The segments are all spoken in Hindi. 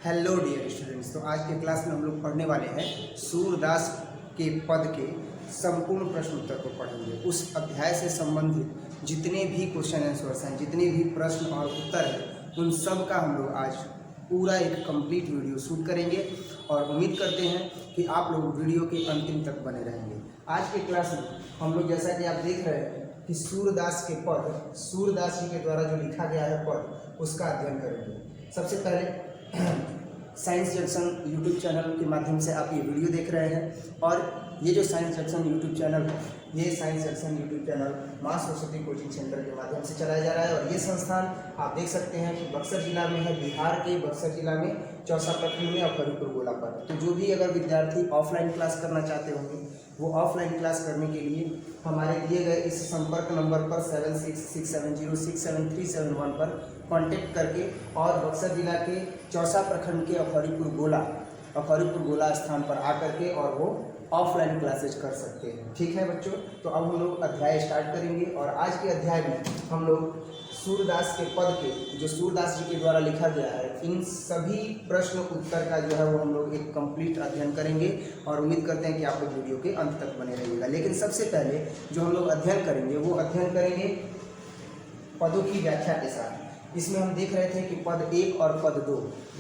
Hello dear students. तो आज के क्लास में हम लोग पढ़ने वाले हैं सूरदास के पद के संपूर्ण प्रश्न उत्तर को पढ़ेंगे। उस अध्याय से संबंधित जितने भी क्वेश्चन आंसर्स हैं, जितने भी प्रश्न और उत्तर हैं, उन सब का हम लोग आज पूरा एक कंप्लीट वीडियो शूट करेंगे और उम्मीद करते हैं कि आप लोग वीडियो के अंतिम तक बने रहेंगे। आज के क्लास में हम लोग, जैसा कि आप देख रहे हैं कि सूरदास के पद, सूरदास जी के द्वारा जो लिखा गया है पद, उसका अध्ययन करेंगे। सबसे पहले साइंस जंक्शन यूट्यूब चैनल के माध्यम से आप ये वीडियो देख रहे हैं और ये जो साइंस जंक्शन यूट्यूब चैनल है, ये साइंस जंक्शन यूट्यूब चैनल माँ सरस्वती कोचिंग सेंटर के माध्यम से चलाया जा रहा है। और ये संस्थान आप देख सकते हैं कि बक्सर जिला में है, बिहार के बक्सर जिला में चौसा प्रखंड में और फरीदपुर गोला पर। तो जो भी अगर विद्यार्थी ऑफलाइन क्लास करना चाहते होंगे, वो ऑफलाइन क्लास करने के लिए हमारे दिए गए इस संपर्क नंबर पर 7667067371 पर कांटेक्ट करके और बक्सर जिला के चौसा प्रखंड के फरीदपुर गोला स्थान पर आकर के और वो ऑफलाइन क्लासेज कर सकते हैं। ठीक है बच्चों, तो अब हम लोग अध्याय स्टार्ट करेंगे और आज के अध्याय में हम लोग सूरदास के पद के, जो सूरदास जी के द्वारा लिखा गया है, इन सभी प्रश्न उत्तर का जो है वो हम लोग एक कंप्लीट अध्ययन करेंगे और उम्मीद करते हैं कि आप लोग वीडियो के अंत तक बने रहिएगा। लेकिन सबसे पहले जो हम लोग अध्ययन करेंगे वो अध्ययन करेंगे पदों की व्याख्या के साथ। इसमें हम देख रहे थे कि पद 1 और पद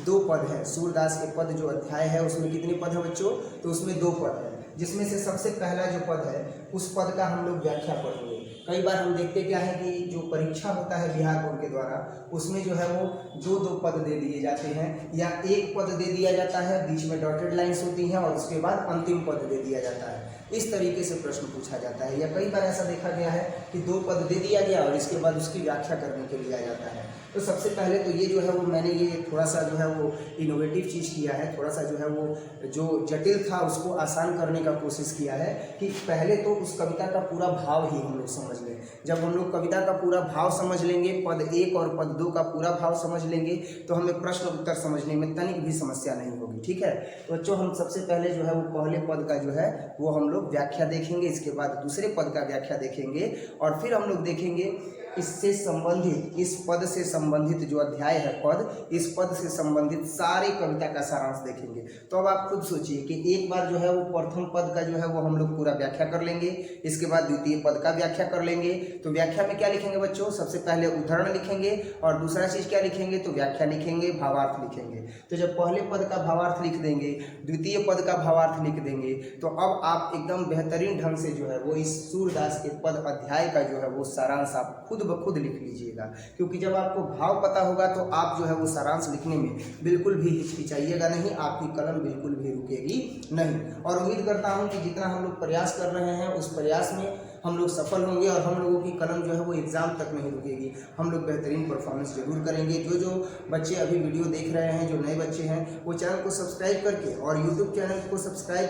2 पद हैं। सूरदास के पद जो अध्याय है उसमें कितने पद हैं बच्चों? तो उसमें 2 पद हैं, जिसमें से सबसे पहला जो पद है उस पद का हम लोग व्याख्या पढ़ेंगे। कई बार हम देखते क्या है कि जो परीक्षा होता है बिहार बोर्ड के द्वारा, उसमें जो है वो 2 पद दे दिए जाते हैं या 1 पद दे दिया जाता है, बीच में डॉटेड लाइन्स होती हैं और उसके बाद अंतिम पद दे दिया जाता है। इस तरीके से प्रश्न पूछा जाता है। या कई बार ऐसा देखा गया है कि 2 पद दे दिया गया और इसके बाद उसकी व्याख्या करने के लिए आ जाता है। तो सबसे पहले तो ये जो है वो मैंने ये थोड़ा सा जो है वो इनोवेटिव चीज़ किया है, थोड़ा सा जो है वो जो जटिल था उसको आसान करने का कोशिश किया है कि पहले तो उस कविता का पूरा भाव ही हम लोग समझ लें। जब हम लोग कविता का पूरा भाव समझ लेंगे, पद 1 और पद 2 का पूरा भाव समझ लेंगे, तो हमें प्रश्न उत्तर समझने में तनिक भी समस्या नहीं होगी। ठीक है, तो बच्चों हम सबसे पहले जो है वो पहले पद का जो है वो हम लोग व्याख्या देखेंगे, इसके बाद दूसरे पद का व्याख्या देखेंगे और फिर हम लोग देखेंगे इससे संबंधित, इस पद से संबंधित जो अध्याय है पद, इस पद से संबंधित सारे कविता का सारांश देखेंगे। तो अब आप खुद सोचिए कि एक बार जो है वो प्रथम पद का जो है वो हम लोग पूरा व्याख्या कर लेंगे, इसके बाद द्वितीय पद का व्याख्या कर लेंगे। तो व्याख्या में क्या लिखेंगे बच्चों? सबसे पहले उदाहरण लिखेंगे और दूसरा चीज़ क्या लिखेंगे? तो व्याख्या लिखेंगे, भावार्थ लिखेंगे। तो जब पहले पद का भावार्थ लिख देंगे, द्वितीय पद का भावार्थ लिख देंगे, तो अब आप एकदम बेहतरीन ढंग से जो है वो इस सूरदास के पद अध्याय का जो है वो सारांश आप खुद ब खुद लिख लीजिएगा। क्योंकि जब आपको भाव पता होगा तो आप जो है वो सारांश लिखने में बिल्कुल भी हिचकिचाइएगा नहीं, आपकी कलम बिल्कुल भी रुकेगी नहीं। और उम्मीद करता हूं कि जितना हम लोग प्रयास कर रहे हैं उस प्रयास में हम लोग सफल होंगे और हम लोगों की कलम जो है वो एग्ज़ाम तक नहीं रुकेगी। हम लोग बेहतरीन परफॉर्मेंस जरूर करेंगे। जो बच्चे अभी वीडियो देख रहे हैं, जो नए बच्चे हैं, वो चैनल को सब्सक्राइब करके और यूट्यूब चैनल को सब्सक्राइब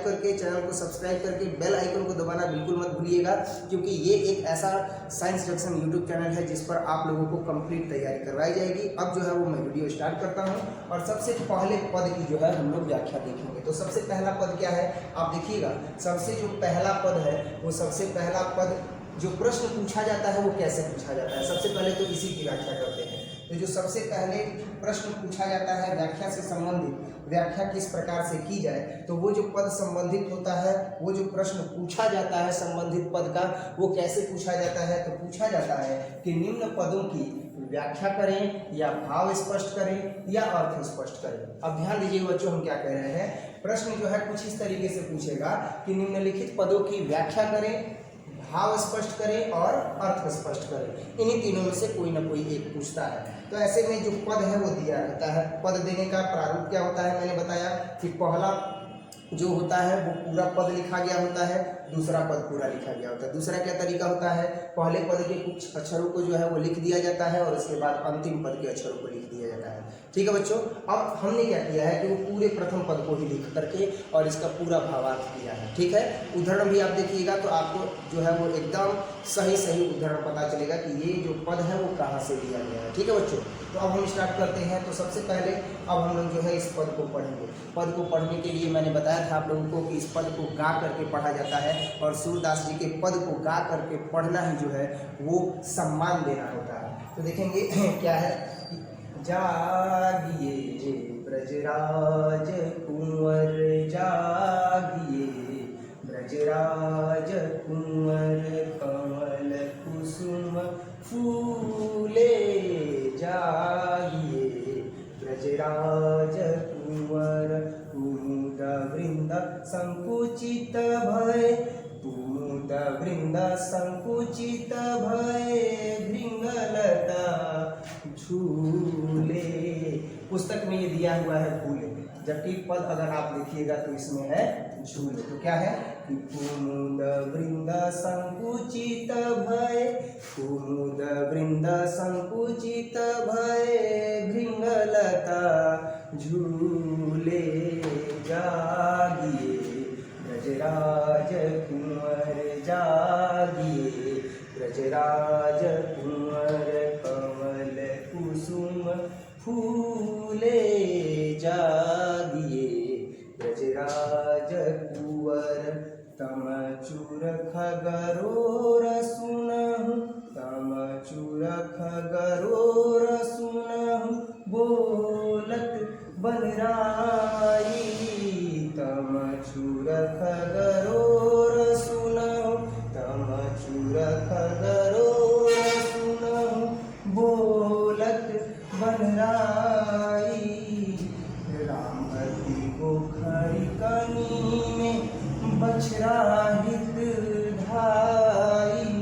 करके बेल आइकन को दबाना बिल्कुल मत भूलिएगा, क्योंकि ये एक ऐसा साइंस जंक्शन यूट्यूब चैनल है जिस पर आप लोगों को कंप्लीट तैयारी करवाई जाएगी। अब जो है वो मैं वीडियो स्टार्ट करता हूँ और सबसे पहले पद की जो है हम लोग व्याख्या देखेंगे। तो सबसे पहला पद क्या है आप देखिएगा। सबसे जो पहला पद है वो सबसे पहला पद जो प्रश्न पूछा जाता है वो कैसे पूछा जाता है, सबसे पहले तो इसी की व्याख्या करते हैं। तो जो सबसे पहले प्रश्न पूछा जाता है व्याख्या से संबंधित, व्याख्या किस प्रकार से की जाए, तो वो जो पद संबंधित होता है, वो जो प्रश्न पूछा जाता है संबंधित पद का, वो कैसे पूछा जाता है? तो पूछा जाता है कि निम्न पदों की व्याख्या करें या भाव स्पष्ट करें या अर्थ स्पष्ट करें। अब ध्यान दीजिए बच्चों, हम क्या कह रहे हैं। प्रश्न जो है कुछ इस तरीके से पूछेगा कि निम्नलिखित पदों की व्याख्या करें, भाव स्पष्ट करें और अर्थ स्पष्ट करें। इन्हीं तीनों में से कोई ना कोई एक पूछता है। तो ऐसे में जो पद है वो दिया रहता है। पद देने का प्रारूप क्या होता है? मैंने बताया कि पहला जो होता है वो पूरा पद लिखा गया होता है, दूसरा पद पूरा लिखा गया होता है। दूसरा क्या तरीका होता है? पहले पद के कुछ अक्षरों को जो है वो लिख दिया जाता है और उसके बाद अंतिम पद के अक्षरों को लिख दिया जाता है। ठीक है बच्चों, अब हमने क्या किया है कि वो पूरे प्रथम पद को ही लिख करके और इसका पूरा भावार्थ किया है। ठीक है, उदाहरण भी आप देखिएगा तो आपको जो है वो एकदम सही उदाहरण पता चलेगा कि ये जो पद है वो कहाँ से लिया गया है। ठीक है बच्चों, तो अब हम स्टार्ट करते हैं। तो सबसे पहले अब हम लोग जो है इस पद को पढ़ेंगे। पद को पढ़ने के लिए मैंने बताया था आप लोगों को कि इस पद को गा करके पढ़ा जाता है और सूरदास जी के पद को गा करके पढ़ना ही जो है वो सम्मान देना होता है। तो देखेंगे क्या है, जागिए ब्रजराज कुंवर जागिए, ब्रजराज कुंवर कमल कुसुम फूले जागिए, ब्रजराज कुंवर कुमुद वृंद संकुचित भय, कुमुद वृंद संकुचित भय भृंगलता झूले। पुस्तक में ये दिया हुआ है फूले, जबकि पद अगर आप देखिएगा तो इसमें है झूले। तो क्या है कि कुमुद वृंद संकुचित भय, कुमुद वृंद संकुचित भय भृंगलता झूले जागिए, ब्रजराज कुंवर जागिए, ब्रजराज कुंवर कमल कुसुम फूले जागिए, ब्रजराज कुंवर तम चूर खगरोर सुनहु, तम चूर खगरोर सुनहु बोलत बनराई, तम चूर खगरोर सुनहु, तम चूर खगरोर सुनहु बोलत बनराई, रामवती गोखरी कनी में बछड़ा हित धाई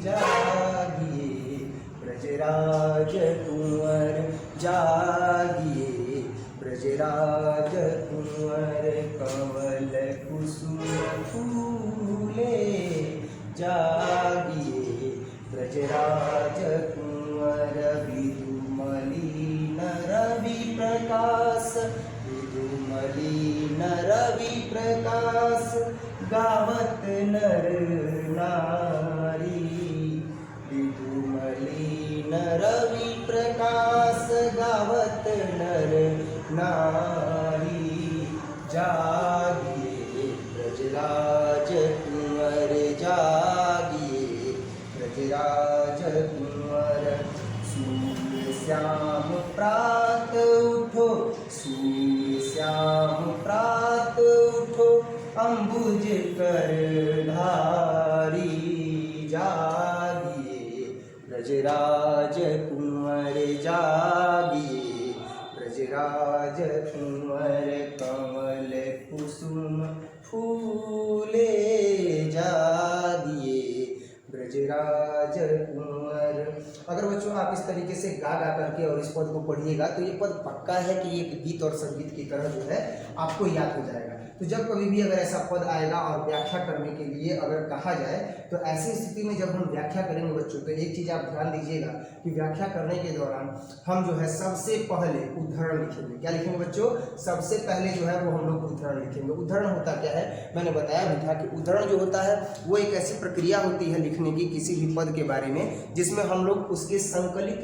जागिए, ब्रजराज कुंवर जागिए, ब्रजराज कुंवर कमल कुसुम फूले जागिए, ब्रजराज कुंवर विदुमलिन रवि प्रकाश, विदुमलिन रवि प्रकाश गावत नर नारी, विदुमलिन रवि प्रकाश गावत नर नारी जागिए, ब्रजराज कुंवर जागिए, ब्रजराज कुंवर सूर्य श्याम प्रात उठो, सूर्य श्याम प्रात उठो अंबुज कर धारी जागिए, ब्रजराज कुंवर जागिए, ब्रजराज कुंवर कमल कुसुम फूले जागिए, ब्रजराज कुंवर। अगर बच्चों आप इस तरीके से गा करके और इस पद को पढ़िएगा तो ये पद पक्का है कि ये गीत और संगीत की तरह जो है आपको याद हो जाएगा। तो जब कभी भी अगर ऐसा पद आएगा और व्याख्या करने के लिए अगर कहा जाए तो ऐसी स्थिति में जब हम व्याख्या करेंगे बच्चों, तो एक चीज़ आप ध्यान दीजिएगा कि व्याख्या करने के दौरान हम जो है सबसे पहले उद्धरण लिखेंगे। क्या लिखेंगे बच्चों? सबसे पहले जो है वो हम लोग उद्धरण लिखेंगे। उद्धरण होता क्या है, मैंने बताया भी था कि उद्धरण जो होता है वो एक ऐसी प्रक्रिया होती है लिखने की किसी भी पद के बारे में, जिसमें हम लोग उसके संकलित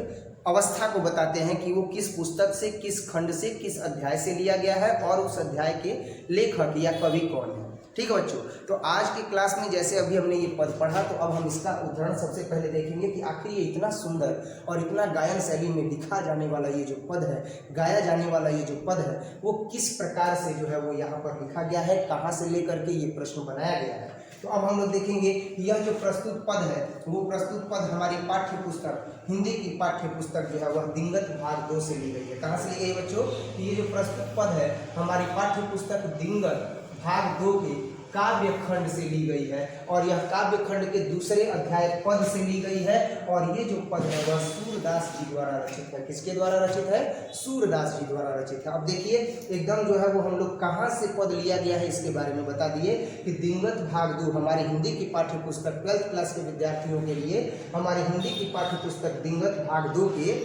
अवस्था को बताते हैं कि वो किस पुस्तक से, किस खंड से, किस अध्याय से लिया गया है और उस अध्याय के लेखक या कवि कौन है। ठीक है बच्चों, तो आज की क्लास में जैसे अभी हमने ये पद पढ़ा तो अब हम इसका उदाहरण सबसे पहले देखेंगे कि आखिर ये इतना सुंदर और इतना गायन शैली में लिखा जाने वाला ये जो पद है, गाया जाने वाला ये जो पद है, वो किस प्रकार से जो है वो यहाँ पर लिखा गया है, कहाँ से लेकर के ये प्रश्न बनाया गया है। तो अब हम लोग देखेंगे कि यह जो प्रस्तुत पद है वो प्रस्तुत पद हमारी पाठ्य पुस्तक, हिंदी की पाठ्य पुस्तक जो है वह दिंगत भाग 2 से ली गई है। कहाँ से ली गई बच्चों? कि ये जो प्रस्तुत पद है हमारी पाठ्य पुस्तक दिंगत भाग 2 के काव्य खंड से ली गई है और यह काव्य खंड के दूसरे अध्याय पद से ली गई है। और ये जो पद है वह सूरदास जी द्वारा रचित है। किसके द्वारा रचित है? सूरदास जी द्वारा रचित है। अब देखिए एकदम जो है वो हम लोग कहाँ से पद लिया गया है इसके बारे में बता दिए कि दिंगत भाग 2 हमारी हिंदी की पाठ्य पुस्तक 12th क्लास के विद्यार्थियों के लिए हमारी हिंदी की पाठ्य पुस्तक दिंगत भाग 2 के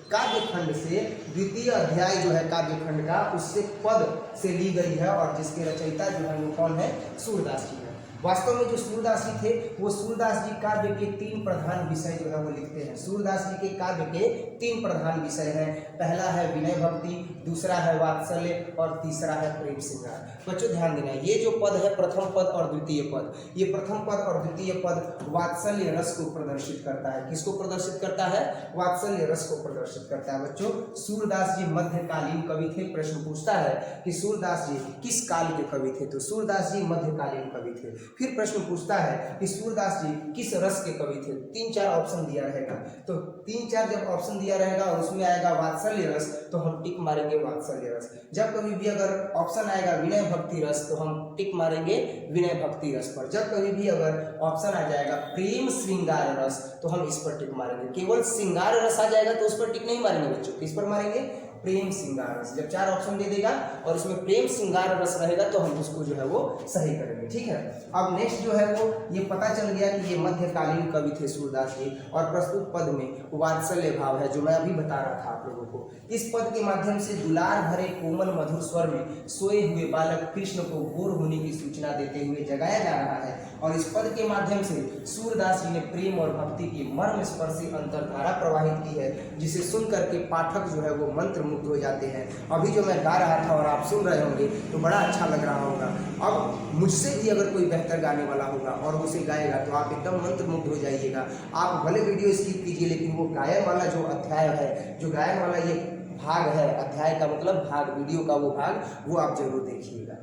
काव्य खंड से द्वितीय अध्याय जो है काव्य खंड का, उससे पद से ली गई है और जिसके रचयिता जो है वो कौन है? सूरदास जी है। वास्तव में जो सूरदास जी थे वो सूरदास जी काव्य के 3 प्रधान विषय जो है वो लिखते हैं। सूरदास जी के काव्य के 3 प्रधान विषय हैं। पहला है विनय भक्ति, दूसरा है वात्सल्य और तीसरा है प्रेम श्रृंगार। बच्चों ध्यान देना, ये जो पद है प्रथम पद और द्वितीय पद, ये प्रथम पद और द्वितीय पद वात्सल्य रस को प्रदर्शित करता है। किसको प्रदर्शित करता है? वात्सल्य रस को प्रदर्शित करता है। बच्चों सूरदास जी मध्यकालीन कवि थे। प्रश्न पूछता है कि सूरदास जी किस काल के कवि थे, तो सूरदास जी मध्यकालीन कवि थे। फिर प्रश्न पूछता है कि सूरदास जी किस रस के कवि थे। 3-4 ऑप्शन दिया रहेगा, तो 3-4 जब ऑप्शन दिया रहेगा और उसमें आएगा वात्सल्य रस तो हम टिक मारेंगे वात्सल्य रस। जब कभी भी अगर ऑप्शन आएगा विनय भक्ति रस तो हम टिक मारेंगे विनय भक्ति रस पर। जब कभी भी अगर ऑप्शन आ जाएगा प्रेम श्रृंगार रस तो हम इस पर टिक मारेंगे। केवल श्रृंगार रस आ जाएगा तो उस पर टिक नहीं मारेंगे बच्चों, किस पर मारेंगे? प्रेम श्रृंगार रस। जब 4 ऑप्शन दे देगा और उसमें प्रेम श्रृंगार रस रहेगा तो हम उसको जो है वो सही करेंगे। ठीक है, अब नेक्स्ट जो है वो ये पता चल गया कि ये मध्यकालीन कवि थे सूरदास जी, और प्रस्तुत पद में वात्सल्य भाव है जो मैं अभी बता रहा था आप लोगों को। इस पद के माध्यम से दुलार भरे कोमल मधुर स्वर में सोए हुए बालक कृष्ण को भोर होने की सूचना देते हुए जगाया जा रहा है, और इस पद के माध्यम से सूरदास जी ने प्रेम और भक्ति की मर्म स्पर्शी अंतरधारा प्रवाहित की है, जिसे सुन करके पाठक जो है वो मंत्र मुग्ध हो जाते हैं। अभी जो मैं गा रहा था और आप सुन रहे होंगे तो बड़ा अच्छा लग रहा होगा। अब मुझसे भी अगर कोई बेहतर गाने वाला होगा और उसे गाएगा तो आप एकदम मंत्र मुग्ध हो जाइएगा। आप भले वीडियो स्किप कीजिए, लेकिन वो गायन वाला जो अध्याय है, जो गायन वाला ये भाग है, अध्याय का मतलब भाग, वीडियो का वो भाग, वो आप जरूर देखिएगा।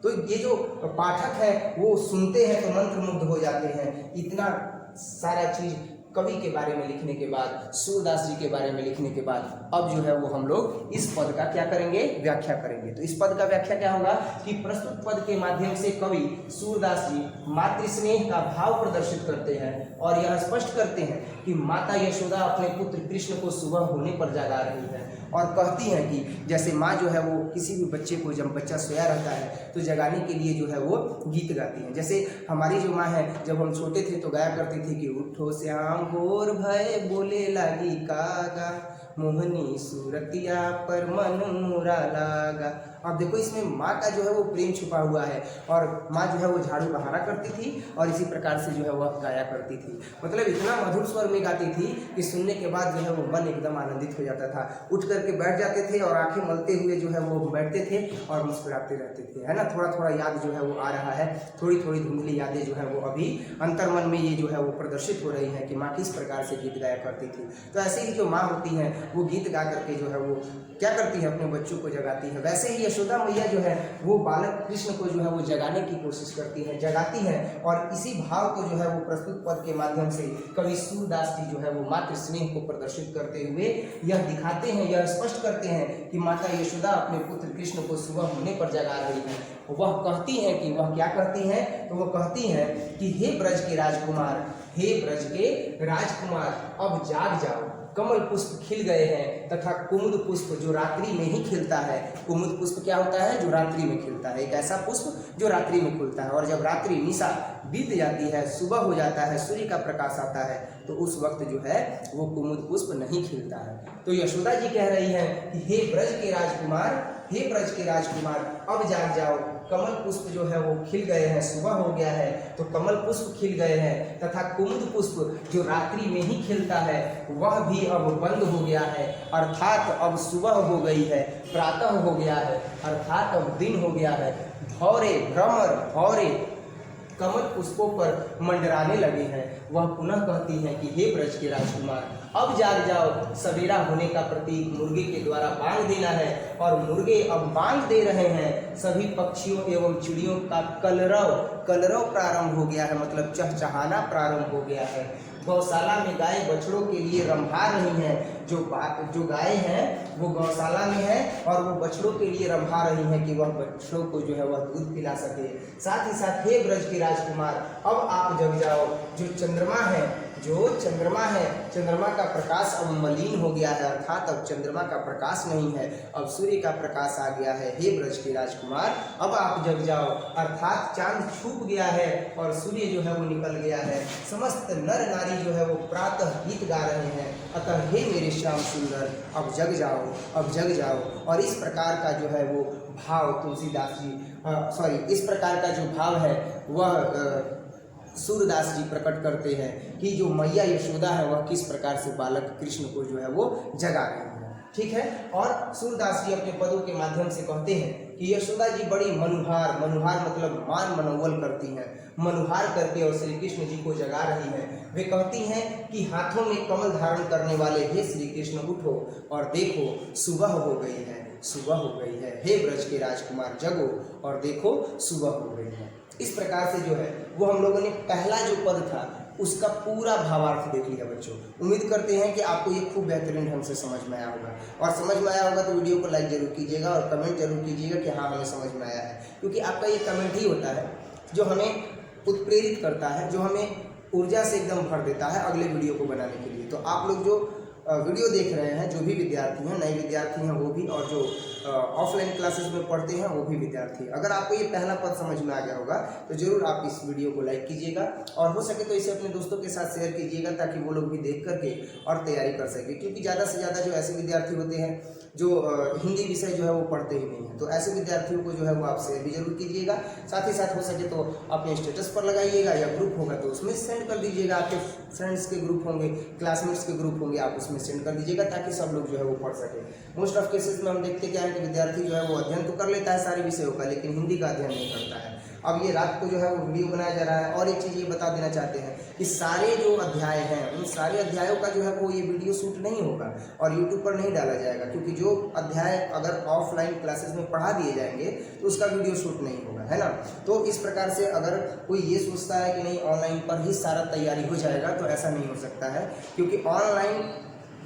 तो ये जो पाठक है वो सुनते हैं तो मंत्र मुग्ध हो जाते हैं। इतना सारा चीज कवि के बारे में लिखने के बाद, सूरदास जी के बारे में लिखने के बाद, अब जो है वो हम लोग इस पद का क्या करेंगे? व्याख्या करेंगे। तो इस पद का व्याख्या क्या होगा कि प्रस्तुत पद के माध्यम से कवि सूरदास जी मातृस्नेह का भाव प्रदर्शित करते हैं और यह स्पष्ट करते हैं कि माता यशोदा अपने पुत्र कृष्ण को सुबह होने पर जगा रही है, और कहती हैं कि जैसे माँ जो है वो किसी भी बच्चे को, जब बच्चा सोया रहता है तो जगाने के लिए जो है वो गीत गाती हैं। जैसे हमारी जो माँ है, जब हम छोटे थे तो गाया करती थी कि उठो श्याम भोर भय बोले लागी कागा, मोहनी सूरतिया पर मन मुरा लागा। अब देखो इसमें माँ का जो है वो प्रेम छुपा हुआ है, और माँ जो है वो झाड़ू बहारा करती थी और इसी प्रकार से जो है वह गाया करती थी। मतलब इतना मधुर स्वर में गाती थी कि सुनने के बाद जो है वो मन एकदम आनंदित हो जाता था। उठ करके बैठ जाते थे और आंखें मलते हुए जो है वो बैठते थे और मुस्कुराते रहते थे, है ना। थोड़ा थोड़ा याद जो है वो आ रहा है, थोड़ी थोड़ी धुंधली यादें जो है वो अभी अंतर्मन में ये जो है वो प्रदर्शित हो रही हैं कि माँ किस प्रकार से गीत गाया करती थी। तो ऐसे ही जो माँ होती हैं वो गीत गा करके जो है वो क्या करती है? अपने बच्चों को जगाती है। वैसे ही यशोदा मैया जो है वो बालक कृष्ण को जो है वो जगाने की कोशिश करती है, जगाती है, और इसी भाव को जो है वो प्रस्तुत पद के माध्यम से कवि सूरदास जी जो है वो मातृ स्नेह को प्रदर्शित करते हुए यह दिखाते हैं, यह स्पष्ट करते हैं कि माता यशोदा अपने पुत्र कृष्ण को सुबह होने पर जगा रही है। वह कहती हैं कि वह क्या कहती हैं? तो वह कहती हैं कि हे ब्रज के राजकुमार, हे ब्रज के राजकुमार, अब जाग जाओ, कमल पुष्प खिल गए हैं तथा कुमुद पुष्प जो रात्रि में ही खिलता है। कुमुद पुष्प क्या होता है? जो रात्रि में खिलता है, एक ऐसा पुष्प जो रात्रि में खुलता है, और जब रात्रि निशा बीत जाती है, सुबह हो जाता है, सूर्य का प्रकाश आता है, तो उस वक्त जो है वो कुमुद पुष्प नहीं खिलता है। तो यशोदा जी कह रही हैं कि हे ब्रज के राजकुमार, हे ब्रज के राजकुमार, अब जाग जाओ, कमल पुष्प जो है वो खिल गए हैं, सुबह हो गया है तो कमल पुष्प खिल गए हैं, तथा कुमुद पुष्प जो रात्रि में ही खिलता है वह भी अब बंद हो गया है, अर्थात अब सुबह हो गई है, प्रातः हो गया है, अर्थात अब दिन हो गया है। भौरे भ्रमर भौरे कमल पुष्पों पर मंडराने लगे हैं। वह पुनः कहती हैं कि हे ब्रज के राजकुमार, अब जाग जाओ, सवेरा होने का प्रतीक मुर्गे के द्वारा बांग देना है, और मुर्गे अब बांग दे रहे हैं। सभी पक्षियों एवं चिड़ियों का कलरव प्रारंभ हो गया है, मतलब चहचहाना प्रारंभ हो गया है। गौशाला में गाय बछड़ों के लिए रंभा रही हैं, जो गाय हैं वो गौशाला में है और वो बछड़ों के लिए रंभा रही हैं कि वह बछड़ों को जो है वह दूध पिला सके। साथ ही साथ हे ब्रज के राजकुमार, अब आप जग जाओ, जो चंद्रमा है, चंद्रमा का प्रकाश अब मलिन हो गया है, अर्थात अब चंद्रमा का प्रकाश नहीं है, अब सूर्य का प्रकाश आ गया है। हे ब्रज के राजकुमार, अब आप जग जाओ, अर्थात चांद छुप गया है और सूर्य जो है वो निकल गया है। समस्त नर नारी जो है वो प्रातः गीत गा रहे हैं, अतः हे मेरे श्याम सुंदर, अब जग जाओ, अब जग जाओ। और इस प्रकार का जो है वो भाव तुलसीदास जी इस प्रकार का जो भाव है वह सूरदास जी प्रकट करते हैं कि जो मैया यशोदा है वह किस प्रकार से बालक कृष्ण को जो है वो जगा रही है। ठीक है। और सूरदास जी अपने पदों के माध्यम से कहते हैं कि यशोदा जी बड़ी मनुहार मतलब मान मनोवल करती हैं, मनुहार करके और श्री कृष्ण जी को जगा रही हैं। वे कहती हैं कि हाथों में कमल धारण करने वाले हे श्री कृष्ण उठो और देखो सुबह हो गई है, सुबह हो गई है, हे ब्रज के राजकुमार जगो और देखो सुबह हो गई है। इस प्रकार से जो है वो हम लोगों ने पहला जो पद था उसका पूरा भावार्थ देख लिया बच्चों। उम्मीद करते हैं कि आपको ये खूब बेहतरीन ढंग से समझ में आया होगा, और समझ में आया होगा तो वीडियो को लाइक जरूर कीजिएगा और कमेंट जरूर कीजिएगा कि हाँ हमें समझ में आया है, क्योंकि आपका ये कमेंट ही होता है जो हमें उत्प्रेरित करता है, जो हमें ऊर्जा से एकदम भर देता है अगले वीडियो को बनाने के लिए। तो आप लोग जो वीडियो देख रहे हैं, जो भी विद्यार्थी हैं, नए विद्यार्थी हैं वो भी, और जो ऑफलाइन क्लासेस में पढ़ते हैं वो भी विद्यार्थी, अगर आपको ये पहला पद समझ में आ गया होगा तो जरूर आप इस वीडियो को लाइक कीजिएगा और हो सके तो इसे अपने दोस्तों के साथ शेयर कीजिएगा ताकि वो लोग भी देख करके और तैयारी कर सकें, क्योंकि ज़्यादा से ज़्यादा जो ऐसे विद्यार्थी होते हैं जो हिंदी विषय जो है वो पढ़ते ही नहीं हैं, तो ऐसे विद्यार्थियों को जो है वो आप शेयर भी जरूर कीजिएगा। साथ ही साथ हो सके तो अपने स्टेटस पर लगाइएगा, या ग्रुप होगा तो उसमें सेंड कर दीजिएगा, आपके फ्रेंड्स के ग्रुप होंगे, क्लासमेट्स के ग्रुप होंगे, आप उसमें सेंड कर दीजिएगा ताकि सब लोग जो है वो पढ़ सके। मोस्ट ऑफ केसेस में हम देखते क्या है कि विद्यार्थी जो है वो अध्ययन तो कर लेता है सारे विषयों का, लेकिन हिंदी का अध्ययन नहीं करता है। अब ये रात को जो है वो वीडियो बनाया जा रहा है, और एक चीज़ ये बता देना चाहते हैं कि सारे जो अध्याय हैं उन सारे अध्यायों का जो है वो ये वीडियो शूट नहीं होगा और यूट्यूब पर नहीं डाला जाएगा, क्योंकि जो अध्याय अगर ऑफलाइन क्लासेस में पढ़ा दिए जाएंगे तो उसका वीडियो शूट नहीं होगा, है ना। तो इस प्रकार से अगर कोई ये सोचता है कि नहीं ऑनलाइन पर ही सारा तैयारी हो जाएगा, तो ऐसा नहीं हो सकता है, क्योंकि ऑनलाइन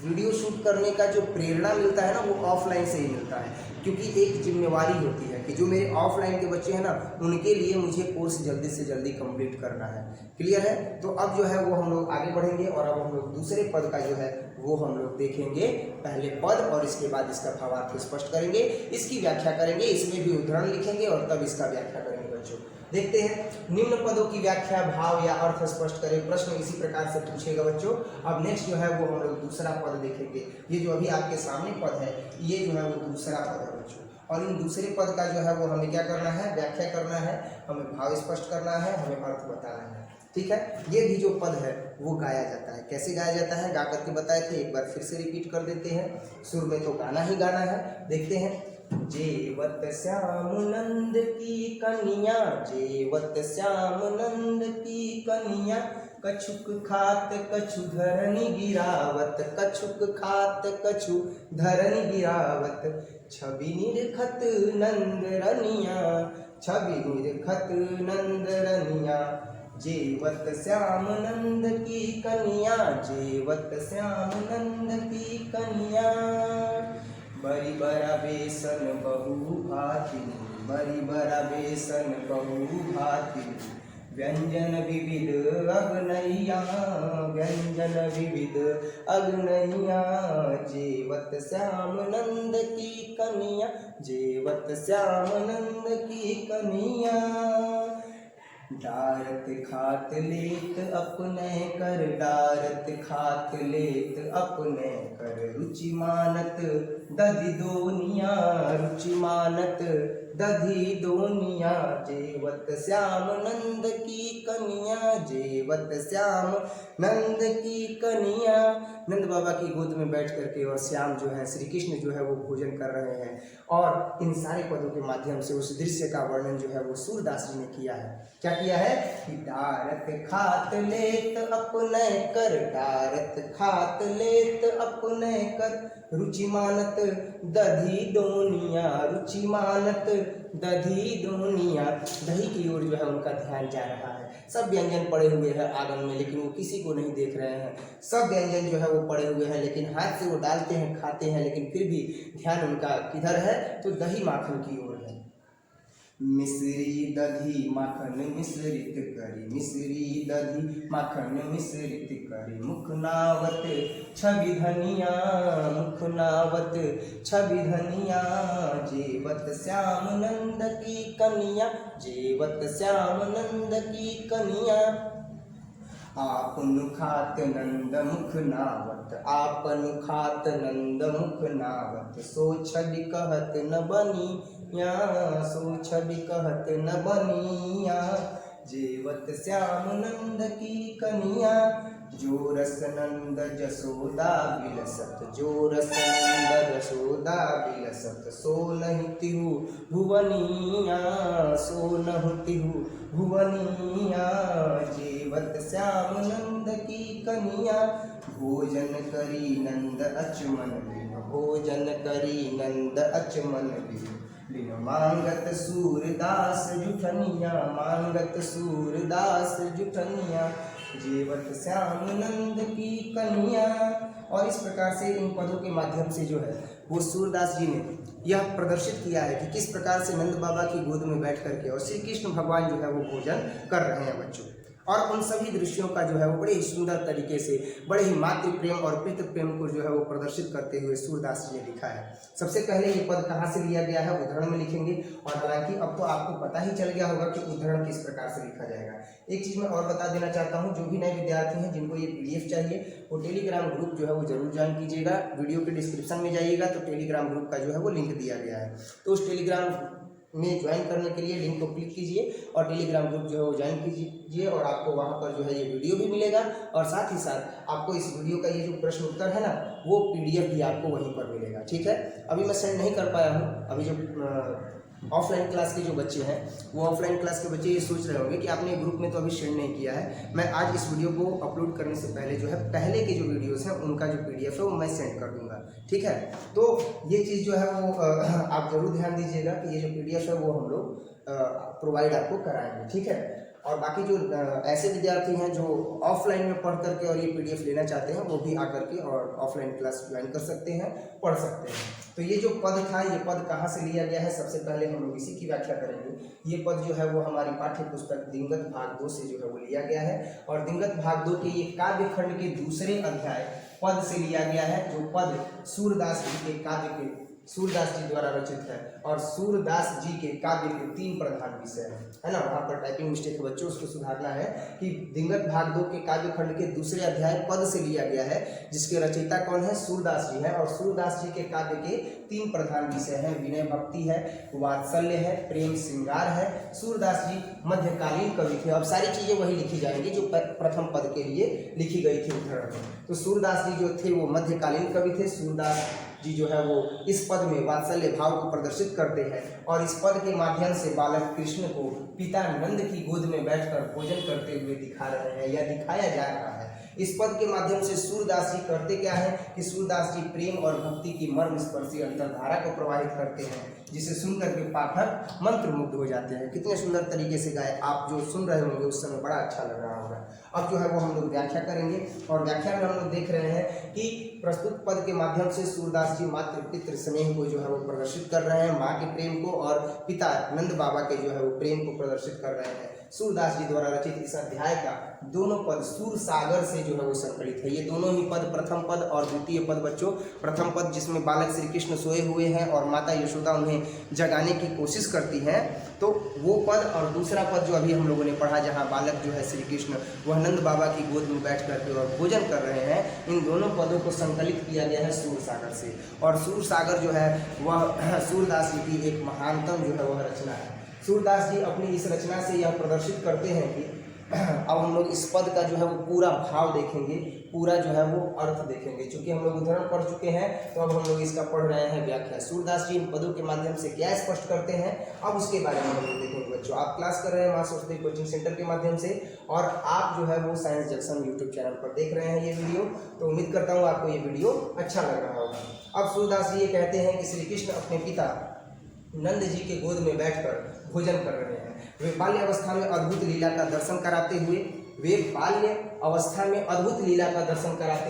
वीडियो शूट करने का जो प्रेरणा मिलता है ना वो ऑफलाइन से ही मिलता है, क्योंकि एक जिम्मेवारी होती है कि जो मेरे ऑफलाइन के बच्चे हैं ना उनके लिए मुझे कोर्स जल्दी से जल्दी कंप्लीट करना है। क्लियर है। तो अब जो है वो हम लोग आगे बढ़ेंगे और अब हम लोग दूसरे पद का जो है वो हम लोग देखेंगे, पहले पद और इसके बाद इसका भावार्थ स्पष्ट करेंगे, इसकी व्याख्या करेंगे, इसमें भी उदाहरण लिखेंगे और तब इसका व्याख्या करेंगे। बच्चों देखते हैं निम्न पदों की व्याख्या, भाव या अर्थ स्पष्ट करें। प्रश्न इसी प्रकार से पूछेगा बच्चों। अब नेक्स्ट जो है वो हम लोग दूसरा पद देखेंगे। ये जो अभी आपके सामने पद है ये जो है वो दूसरा पद है बच्चों, और इन दूसरे पद का जो है वो हमें क्या करना है, व्याख्या करना है, हमें भाव स्पष्ट करना है, हमें अर्थ बताना है। ठीक है। ये भी जो पद है वो गाया जाता है। कैसे गाया जाता है, गा करके बताए थे, एक बार फिर से रिपीट कर देते हैं। सुर में तो गाना ही गाना है। देखते हैं। जेवत श्याम नंद की कन्या, जेवत श्याम नंद की कन्या, कछुक खात कछु धरनी गिरावत, कछुक खात कछु धरनी गिरावत, छवि निरखत नंद रनिया, छवि निरखत नंद रनिया, जेवत श्याम नंद की कन्या, जेवत श्याम नंद की कन्या, बड़ी बड़ा बेसन बहु भाती, बड़ी बड़ा बेसन बहु भाती, व्यंजन विविध अग्नैया, व्यंजन विविध अग्नैया, जेवत श्याम नंद की कन्या, जेवत श्याम नंद की कन्या, डारत खात लेत अपने कर, डारत खात लेत अपने कर, रुचि मानत दधि दोनिया, रुचि मानत दधि दोनिया, जेवत श्याम नंद की कन्या, जेवत श्याम नंद की कन्या। नंद बाबा की गोद में बैठ करके और श्याम जो है श्री कृष्ण जो है वो भोजन कर रहे हैं, और इन सारे पदों के माध्यम से उस दृश्य का वर्णन जो है वो सूरदास जी ने किया है। क्या किया है कि डारत खात लेत अपने कर, डारत खात लेत अपने कर, रुचि मानत दधि दोनिया, रुचि मानत दधि दोनिया। दही की ओर जो है उनका ध्यान जा रहा है। सब व्यंजन पड़े हुए हैं आंगन में, लेकिन वो किसी को नहीं देख रहे हैं। सब व्यंजन जो है वो पड़े हुए हैं, लेकिन हाथ से वो डालते हैं, खाते हैं, लेकिन फिर भी ध्यान उनका किधर है, तो दही माखन की ओर है। मिश्री दधी माखन मिश्रित करी, मिश्री दधी माखन मिश्रित करी, मुखनावत छवि धनिया, मुखनावत छवि धनिया, जेवत श्याम नंद की कन्या, जेवत श्याम नंद की कन्या, आपन खात नंद मुख नावत, आपन खात नंद मुख नावत, सो छवि कहत न बनी या सो छवि कहत न बनिया, जेवत श्याम नंद की कनिया, जो रस नंद जसोदा बिलसत, जो रस नंद जसोदा बिलसत, सो नहीं तिहु भुवनिया, सो नहीं तिहु भुवनिया, जेवत श्याम नंद की कनिया, भोजन करी नंद अचमन बिन, भोजन करी नंद अचमन बिन, बिन मांगत सूरदास जुठनिया, मांगत सूरदास जुठनिया, जेवत श्याम नंद की कन्या। और इस प्रकार से इन पदों के माध्यम से जो है वो सूरदास जी ने यह प्रदर्शित किया है कि किस प्रकार से नंद बाबा की गोद में बैठ करके और श्री कृष्ण भगवान जो है वो भोजन कर रहे हैं बच्चों। और उन सभी दृश्यों का जो है वो बड़े ही सुंदर तरीके से, बड़े ही मातृ प्रेम और पितृ प्रेम को जो है वो प्रदर्शित करते हुए सूरदास जी ने लिखा है। सबसे पहले ये पद कहाँ से लिया गया है, उद्धरण में लिखेंगे। और हालांकि अब तो आपको पता ही चल गया होगा कि उद्धरण किस प्रकार से लिखा जाएगा। एक चीज़ मैं और बता देना चाहता हूँ, जो भी नए विद्यार्थी हैं जिनको ये PDF चाहिए वो टेलीग्राम ग्रुप जो है वो जरूर ज्वाइन कीजिएगा। वीडियो के डिस्क्रिप्शन में जाइएगा तो टेलीग्राम ग्रुप का जो है वो लिंक दिया गया है, तो उस टेलीग्राम में ज्वाइन करने के लिए लिंक को क्लिक कीजिए और टेलीग्राम ग्रुप जो है वो ज्वाइन कीजिए और आपको वहाँ पर जो है ये वीडियो भी मिलेगा और साथ ही साथ आपको इस वीडियो का ये जो प्रश्न उत्तर है ना वो PDF भी आपको वहीं पर मिलेगा। ठीक है, अभी मैं सेंड नहीं कर पाया हूँ। अभी जो ऑफलाइन क्लास के जो बच्चे हैं वो ऑफलाइन क्लास के बच्चे ये सोच रहे होंगे कि आपने ग्रुप में तो अभी शेयर नहीं किया है। मैं आज इस वीडियो को अपलोड करने से पहले जो है पहले के जो वीडियोस हैं उनका जो PDF है वो मैं सेंड कर दूंगा। ठीक है, तो ये चीज़ जो है वो आप जरूर ध्यान दीजिएगा कि ये जो PDF है वो हम लोग प्रोवाइड आपको कराएंगे। ठीक है, और बाकी जो ऐसे विद्यार्थी हैं जो ऑफलाइन में पढ़ करके और ये PDF लेना चाहते हैं वो भी आकर के और ऑफलाइन क्लास ज्वाइन कर सकते हैं, पढ़ सकते हैं। तो ये जो पद था ये पद कहाँ से लिया गया है, सबसे पहले हम लोग इसी की व्याख्या करेंगे। ये पद जो है वो हमारी पाठ्य पुस्तक दिंगत भाग 2 से जो है वो लिया गया है और दिंगत भाग 2 के ये काव्य खंड के दूसरे अध्याय पद से लिया गया है, जो पद सूरदास जी के काव्य के सूरदास जी द्वारा रचित है और सूरदास जी के काव्य के 3 प्रधान विषय है ना। वहाँ पर टाइपिंग मिस्टेक है बच्चों, उसको सुधारना है कि दिंगत भाग 2 के काव्य खंड के दूसरे अध्याय पद से लिया गया है, जिसके रचयिता कौन है, सूरदास जी है। और सूरदास जी के काव्य के 3 प्रधान विषय हैं, विनय भक्ति है, वात्सल्य है, प्रेम श्रृंगार है। सूरदास जी मध्यकालीन कवि थे। अब सारी चीजें वही लिखी जाएंगी जो प्रथम पद के लिए लिखी गई थी उद्धरण में। तो सूरदास जी जो थे वो मध्यकालीन कवि थे। सूरदास जी जो है वो इस पद में वात्सल्य भाव को प्रदर्शित करते हैं और इस पद के माध्यम से बालक कृष्ण को पिता नंद की गोद में बैठकर भोजन करते हुए दिखा रहे हैं या दिखाया जा रहा है। इस पद के माध्यम से सूरदास जी करते क्या है कि सूरदास जी प्रेम और भक्ति की मर्म स्पर्शी अंतर्धारा को प्रवाहित करते हैं, जिसे सुनकर के पाठक मंत्रमुग्ध हो जाते हैं। कितने सुंदर तरीके से गाए, आप जो सुन रहे होंगे उस समय बड़ा अच्छा लग रहा होगा। अब जो है वो हम लोग व्याख्या करेंगे और व्याख्या में हम लोग देख रहे हैं कि प्रस्तुत पद के माध्यम से सूरदास जी मातृ पितृ स्नेह को जो है वो प्रदर्शित कर रहे हैं, माँ के प्रेम को और पिता नंद बाबा के जो है वो प्रेम को प्रदर्शित कर रहे हैं। सूरदास जी द्वारा रचित इस अध्याय का दोनों पद सूर सागर से जो है वो संकलित है। ये दोनों ही पद, प्रथम पद और द्वितीय पद बच्चों, प्रथम पद जिसमें बालक श्री कृष्ण सोए हुए हैं और माता यशोदा उन्हें जगाने की कोशिश करती हैं, तो वो पद, और दूसरा पद जो अभी हम लोगों ने पढ़ा जहाँ बालक जो है श्री कृष्ण वह नंद बाबा की गोद में बैठ करके और भोजन कर रहे हैं, इन दोनों पदों को संकलित किया गया है सूर सागर से। और सूर सागर जो है वह सूरदास जी की एक महानतम जो है वह रचना है। सूरदास जी अपनी इस रचना से यह प्रदर्शित करते हैं कि अब हम लोग इस पद का जो है वो पूरा भाव देखेंगे, पूरा जो है वो अर्थ देखेंगे। चूंकि हम लोग उदाहरण पढ़ चुके हैं तो अब हम लोग इसका पढ़ रहे हैं व्याख्या। सूरदास जी इन पदों के माध्यम से क्या स्पष्ट करते हैं, अब उसके बारे में हम लोग देखेंगे बच्चों। आप क्लास कर रहे हैं माँ सरस्वती कोचिंग सेंटर के माध्यम से और आप जो है वो साइंस जंक्शन यूट्यूब चैनल पर देख रहे हैं ये वीडियो, तो उम्मीद करता हूँ आपको ये वीडियो अच्छा लग रहा होगा। अब सूरदास जी ये कहते हैं कि श्री कृष्ण अपने पिता नंद जी के गोद में बैठकर भोजन कर रहे हैं। वे बाल्य अवस्था में अद्भुत लीला का दर्शन कराते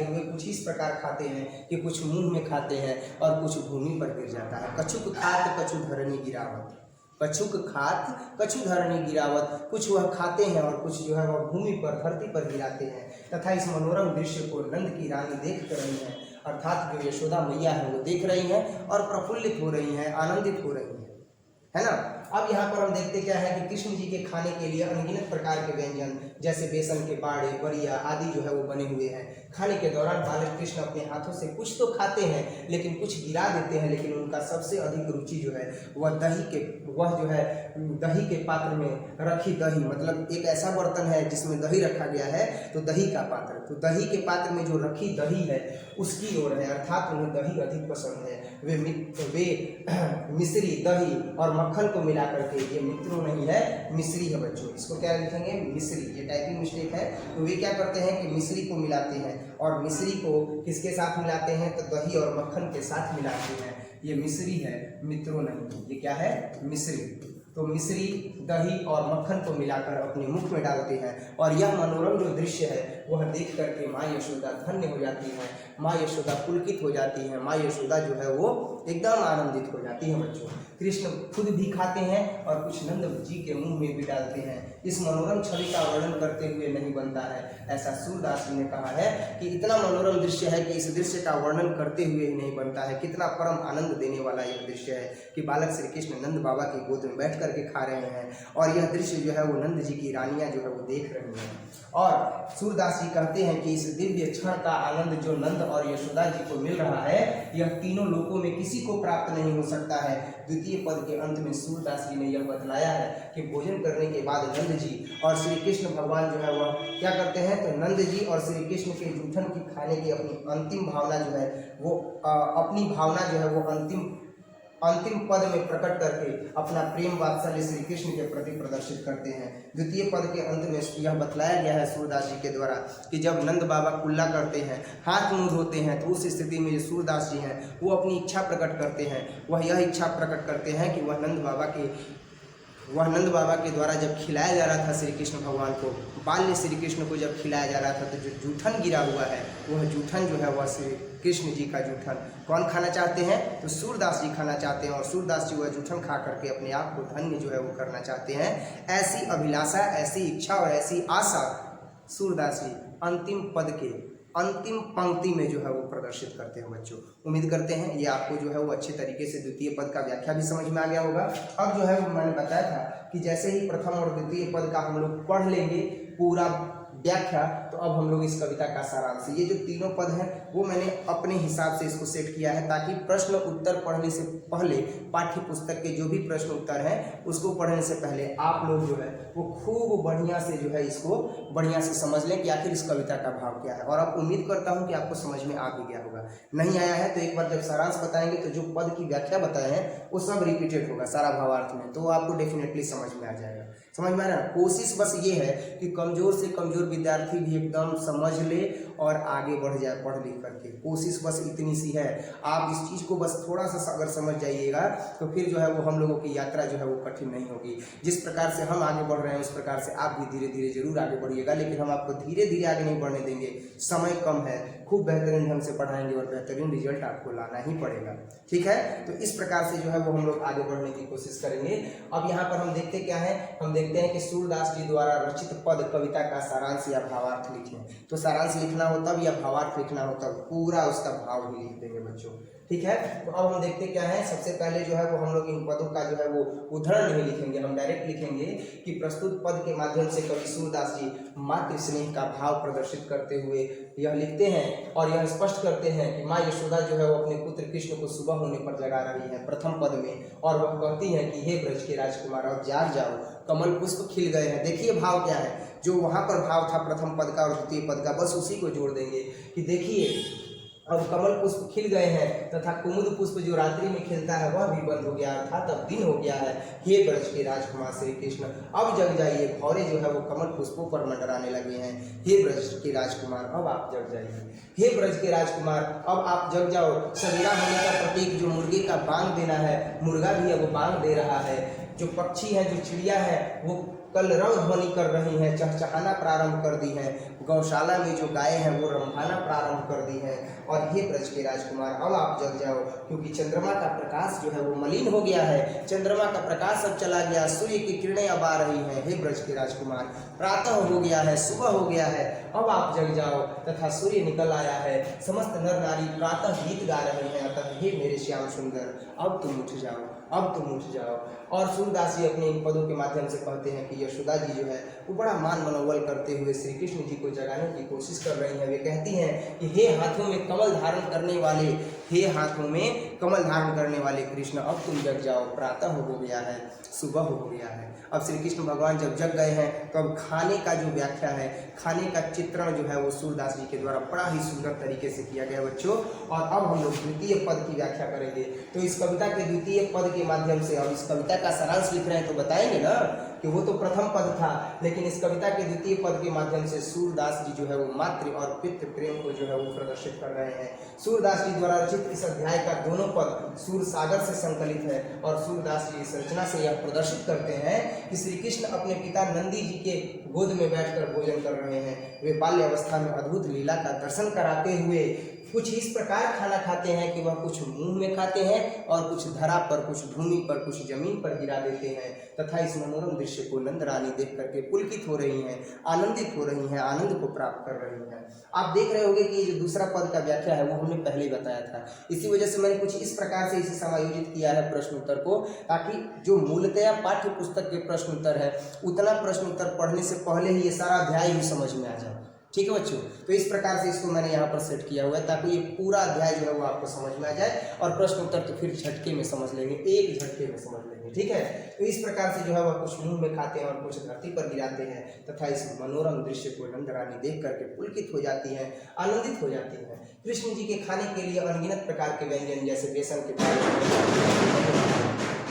हुए कुछ इस प्रकार खाते हैं कि कुछ मुंह में खाते हैं और कुछ भूमि पर गिर जाता है। कछुक खात कछु धरणी गिरावत, कछुक खात कछु धरणी गिरावत, कुछ वह खाते हैं और कुछ जो है वह भूमि पर, धरती पर गिराते हैं। तथा इस मनोरम दृश्य को नंद की रानी देख रही हैं, अर्थात जो यशोदा मैया है वो देख रही हैं और प्रफुल्लित हो रही हैं, आनंदित हो रही हैं, है ना। अब यहाँ पर हम देखते क्या है कि कृष्ण जी के खाने के लिए अनगिनत प्रकार के व्यंजन जैसे बेसन के बाड़े, बरिया आदि जो है वो बने हुए हैं। खाने के दौरान बालक कृष्ण अपने हाथों से कुछ तो खाते हैं लेकिन कुछ गिरा देते हैं, लेकिन उनका सबसे अधिक रुचि जो है वह दही के पात्र में रखी दही, मतलब एक ऐसा बर्तन है जिसमें दही रखा गया है, तो दही का पात्र, तो दही के पात्र में जो रखी दही है उसकी ओर है, अर्थात उन्हें दही अधिक पसंद है। वे मिश्री, दही और मक्खन को मिला करके, ये मित्रों नहीं है मिश्री है बच्चों, इसको क्या लिखेंगे मिश्री, ये टाइपिंग मिस्टेक है। तो वे क्या करते हैं कि मिश्री को मिलाते हैं, और मिश्री को किसके साथ मिलाते हैं, तो दही और मक्खन के साथ मिलाते हैं। ये मिश्री है मित्रों नहीं, ये क्या है मिश्री। तो मिश्री, दही और मक्खन को मिलाकर अपने मुख में डालते हैं, और यह मनोरम जो दृश्य है वह देख करके माँ यशोदा धन्य हो जाती है, माँ यशोदा पुलकित हो जाती है, माँ यशोदा जो है वो एकदम आनंदित हो जाती है बच्चों। कृष्ण खुद भी खाते हैं और कुछ नंद जी के मुंह में भी डालते हैं। इस मनोरम छवि का वर्णन करते हुए नहीं बनता है, ऐसा सूरदास जी ने कहा है कि इतना मनोरम दृश्य है कि इस दृश्य का वर्णन करते हुए ही नहीं बनता है। कितना परम आनंद देने वाला यह दृश्य है कि बालक श्री कृष्ण नंद बाबा की गोद में बैठ करके खा रहे हैं, और यह दृश्य जो है वो नंद जी की रानियां जो है वो देख रही हैं। और सूरदास जी कहते हैं कि इस दिव्य क्षण का आनंद जो नंद और यशोदा जी को मिल रहा है, यह तीनों लोकों में किसी को प्राप्त नहीं हो सकता है। द्वितीय पद के अंत में सूरदास जी ने यह बतलाया है कि भोजन करने के बाद नंद जी और श्री कृष्ण भगवान जो है वह क्या करते हैं, तो नंद जी और श्री कृष्ण के जूठन की खाने की अपनी अंतिम भावना जो है वो अपनी भावना जो है वो अंतिम पद में प्रकट करके अपना प्रेम वात्सल्य श्री कृष्ण के प्रति प्रदर्शित करते हैं। द्वितीय पद के अंत में यह बतलाया गया है सूरदास जी के द्वारा कि जब नंद बाबा कुल्ला करते हैं, हाथ मुंह धोते हैं, तो उस स्थिति में जो सूरदास जी हैं वो अपनी इच्छा प्रकट करते हैं। वह यह इच्छा प्रकट करते हैं कि वह नंद बाबा के द्वारा जब खिलाया जा रहा था श्री कृष्ण भगवान को, बाल्य श्री कृष्ण को जब खिलाया जा रहा था, तो जो जूठन गिरा हुआ है वह जूठन जो है वह श्री कृष्ण जी का जूठन कौन खाना चाहते हैं, तो सूरदास जी खाना चाहते हैं, और सूरदास जी वह जूठन खा करके अपने आप को धन्य जो है वो करना चाहते हैं। ऐसी अभिलाषा, ऐसी इच्छा और ऐसी आशा सूरदास जी अंतिम पद के अंतिम पंक्ति में जो है वो प्रदर्शित करते हैं बच्चों। उम्मीद करते हैं ये आपको जो है वो अच्छे तरीके से द्वितीय पद का व्याख्या भी समझ में आ गया होगा। अब जो है वो मैंने बताया था कि जैसे ही प्रथम और द्वितीय पद का हम लोग पढ़ लेंगे पूरा व्याख्या, तो अब हम लोग इस कविता का सारांश, ये जो तीनों पद हैं वो मैंने अपने हिसाब से इसको सेट किया है ताकि प्रश्न उत्तर पढ़ने से पहले पाठ्य पुस्तक के जो भी प्रश्न उत्तर हैं उसको पढ़ने से पहले आप लोग जो है वो खूब बढ़िया से जो है इसको बढ़िया से समझ लें कि आखिर इस कविता का भाव क्या है। और अब उम्मीद करता हूँ कि आपको समझ में आ भी गया होगा। नहीं आया है तो एक बार जब सारांश बताएंगे तो जो पद की व्याख्या बताए हैं वो सब रिपीटेड होगा सारा भावार्थ में, तो आपको डेफिनेटली समझ में आ जाएगा। समझ में आ रहा है? कोशिश बस ये है कि कमजोर से कमजोर विद्यार्थी भी एकदम समझ ले और आगे बढ़ जाए पढ़ लिख करके। कोशिश बस इतनी सी है, आप इस चीज़ को बस थोड़ा सा अगर समझ जाइएगा तो फिर जो है वो हम लोगों की यात्रा जो है वो कठिन नहीं होगी। जिस प्रकार से हम आगे बढ़ रहे हैं उस प्रकार से आप भी धीरे धीरे जरूर आगे बढ़िएगा, लेकिन हम आपको धीरे धीरे आगे नहीं बढ़ने देंगे। समय कम है, खूब बेहतरीन ढंग से पढ़ाएंगे और बेहतरीन रिजल्ट आपको लाना ही पड़ेगा। ठीक है, तो इस प्रकार से जो है वो हम लोग आगे बढ़ने की कोशिश करेंगे। अब यहाँ पर हम देखते क्या है, हम देखते हैं कि सूरदास जी द्वारा रचित पद कविता का सारांश या भावार्थ लिखें। तो सारांश लिखना हो तब या भावार्थ लिखना हो तब पूरा उसका भाव ही लिख देंगे बच्चों। ठीक है, तो अब हम देखते क्या है, सबसे पहले जो है वो हम लोग इन पदों का जो है वो उदाहरण नहीं लिखेंगे, हम डायरेक्ट लिखेंगे कि प्रस्तुत पद के माध्यम से कवि सूरदास जी मातृ स्नेह का भाव प्रदर्शित करते हुए यह लिखते हैं और यह स्पष्ट करते हैं कि माँ यशोदा जो है वो अपने पुत्र कृष्ण को सुबह होने पर जगा रही है प्रथम पद में, और वह कहती है कि हे ब्रज के राजकुमार अब जाग जाओ, कमल पुष्प खिल गए हैं। देखिए भाव क्या है, जो वहाँ पर भाव था प्रथम पद का और द्वितीय पद का, बस उसी को जोड़ देंगे कि देखिए अब कमल पुष्प खिल गए हैं तथा कुमुद पुष्प जो रात्रि में खिलता है वह भी बंद हो गया, अर्थात अब दिन हो गया है। हे ब्रज के राजकुमार श्री कृष्ण अब जग जाइए, भौरे जो है वो कमल पुष्पों पर मंडराने लगे हैं। हे ब्रज के राजकुमार अब आप जग जाइए, हे ब्रज के राजकुमार अब आप जग जाओ। सवेरा होने का प्रतीक जो मुर्गे का बांग देना है, मुर्गा भी अब बांग दे रहा है। जो पक्षी है, जो चिड़िया है वो कलरव ध्वनि कर रही हैं, चहचहाना प्रारंभ कर दी हैं। गौशाला में जो गायें हैं वो रंभाना प्रारंभ कर दी हैं। और हे ब्रज के राजकुमार अब आप जग जाओ, क्योंकि चंद्रमा का प्रकाश जो है वो मलिन हो गया है, चंद्रमा का प्रकाश अब चला गया, सूर्य की किरणें अब आ रही हैं। हे ब्रज के राजकुमार प्रातः हो गया है, सुबह हो गया है, अब आप जग जाओ, तथा सूर्य निकल आया है। समस्त नर नारी प्रातः गीत गा रहे हैं, अतः हे मेरे श्याम सुंदर अब तुम उठ जाओ, अब तुम उठ जाओ। और सूरदास जी अपने इन पदों के माध्यम से कहते हैं कि यशोदा जी जो है वो बड़ा मान मनोबल करते हुए श्री कृष्ण जी को जगाने की कोशिश कर रही हैं। वे कहती हैं कि हे हाथों में कमल धारण करने वाले, हे हाथों में कमल धारण करने वाले कृष्ण, अब तुम जग जाओ, प्रातः हो गया है, सुबह हो गया है। अब श्री कृष्ण भगवान जब जग गए हैं तो अब खाने का जो व्याख्या है, खाने का चित्रण जो है वो सूरदास जी के द्वारा बड़ा ही सुंदर तरीके से किया गया बच्चों। और अब हम लोग द्वितीय पद की व्याख्या करेंगे। तो इस कविता के द्वितीय पद के माध्यम से, अब इस कविता का सारांश लिख रहे हैं तो बताएंगे ना कि वो तो प्रथम पद था, लेकिन इस कविता के द्वितीय पद के माध्यम से सूरदास जी जो है वो मातृ और पितृ प्रेम को जो है वो प्रदर्शित कर रहे हैं। सूरदास जी द्वारा रचित इस अध्याय का दोनों पद सूर सागर से संकलित है और सूरदास जी इस रचना से यह प्रदर्शित करते हैं कि श्री कृष्ण अपने पिता नंदी जी के गोद में बैठकर भोजन कर रहे हैं। वे बाल्य अवस्था में अद्भुत लीला का दर्शन कराते हुए कुछ इस प्रकार खाना खाते हैं कि वह कुछ मुंह में खाते हैं और कुछ धरा पर, कुछ भूमि पर, कुछ जमीन पर गिरा देते हैं तथा इस मनोरम दृश्य को नंद रानी देख करके पुलकित हो रही हैं, आनंदित हो रही हैं, आनंद को प्राप्त कर रही हैं। आप देख रहे होंगे कि ये जो दूसरा पद का व्याख्या है वो हमने पहले ही बताया था। इसी वजह से मैंने कुछ इस प्रकार से इसे समायोजित किया है प्रश्न उत्तर को, ताकि जो मूलतया पाठ्य पुस्तक के प्रश्न उत्तर है उतना प्रश्न उत्तर पढ़ने से पहले ही ये सारा अध्याय भी समझ में आ जाए। ठीक है बच्चों, तो इस प्रकार से इसको मैंने यहाँ पर सेट किया हुआ है ताकि ये पूरा अध्याय जो है वो आपको समझ में आ जाए और प्रश्न उत्तर तो फिर झटके में समझ लेंगे, एक झटके में समझ लेंगे। ठीक है, तो इस प्रकार से जो है वह कुछ मुंह में खाते हैं और कुछ धरती पर गिराते हैं तथा इस मनोरम दृश्य को नंद रानी देख करके पुलकित हो जाती हैं, आनंदित हो जाती हैं। कृष्ण जी के खाने के लिए अनगिनत प्रकार के व्यंजन जैसे बेसन के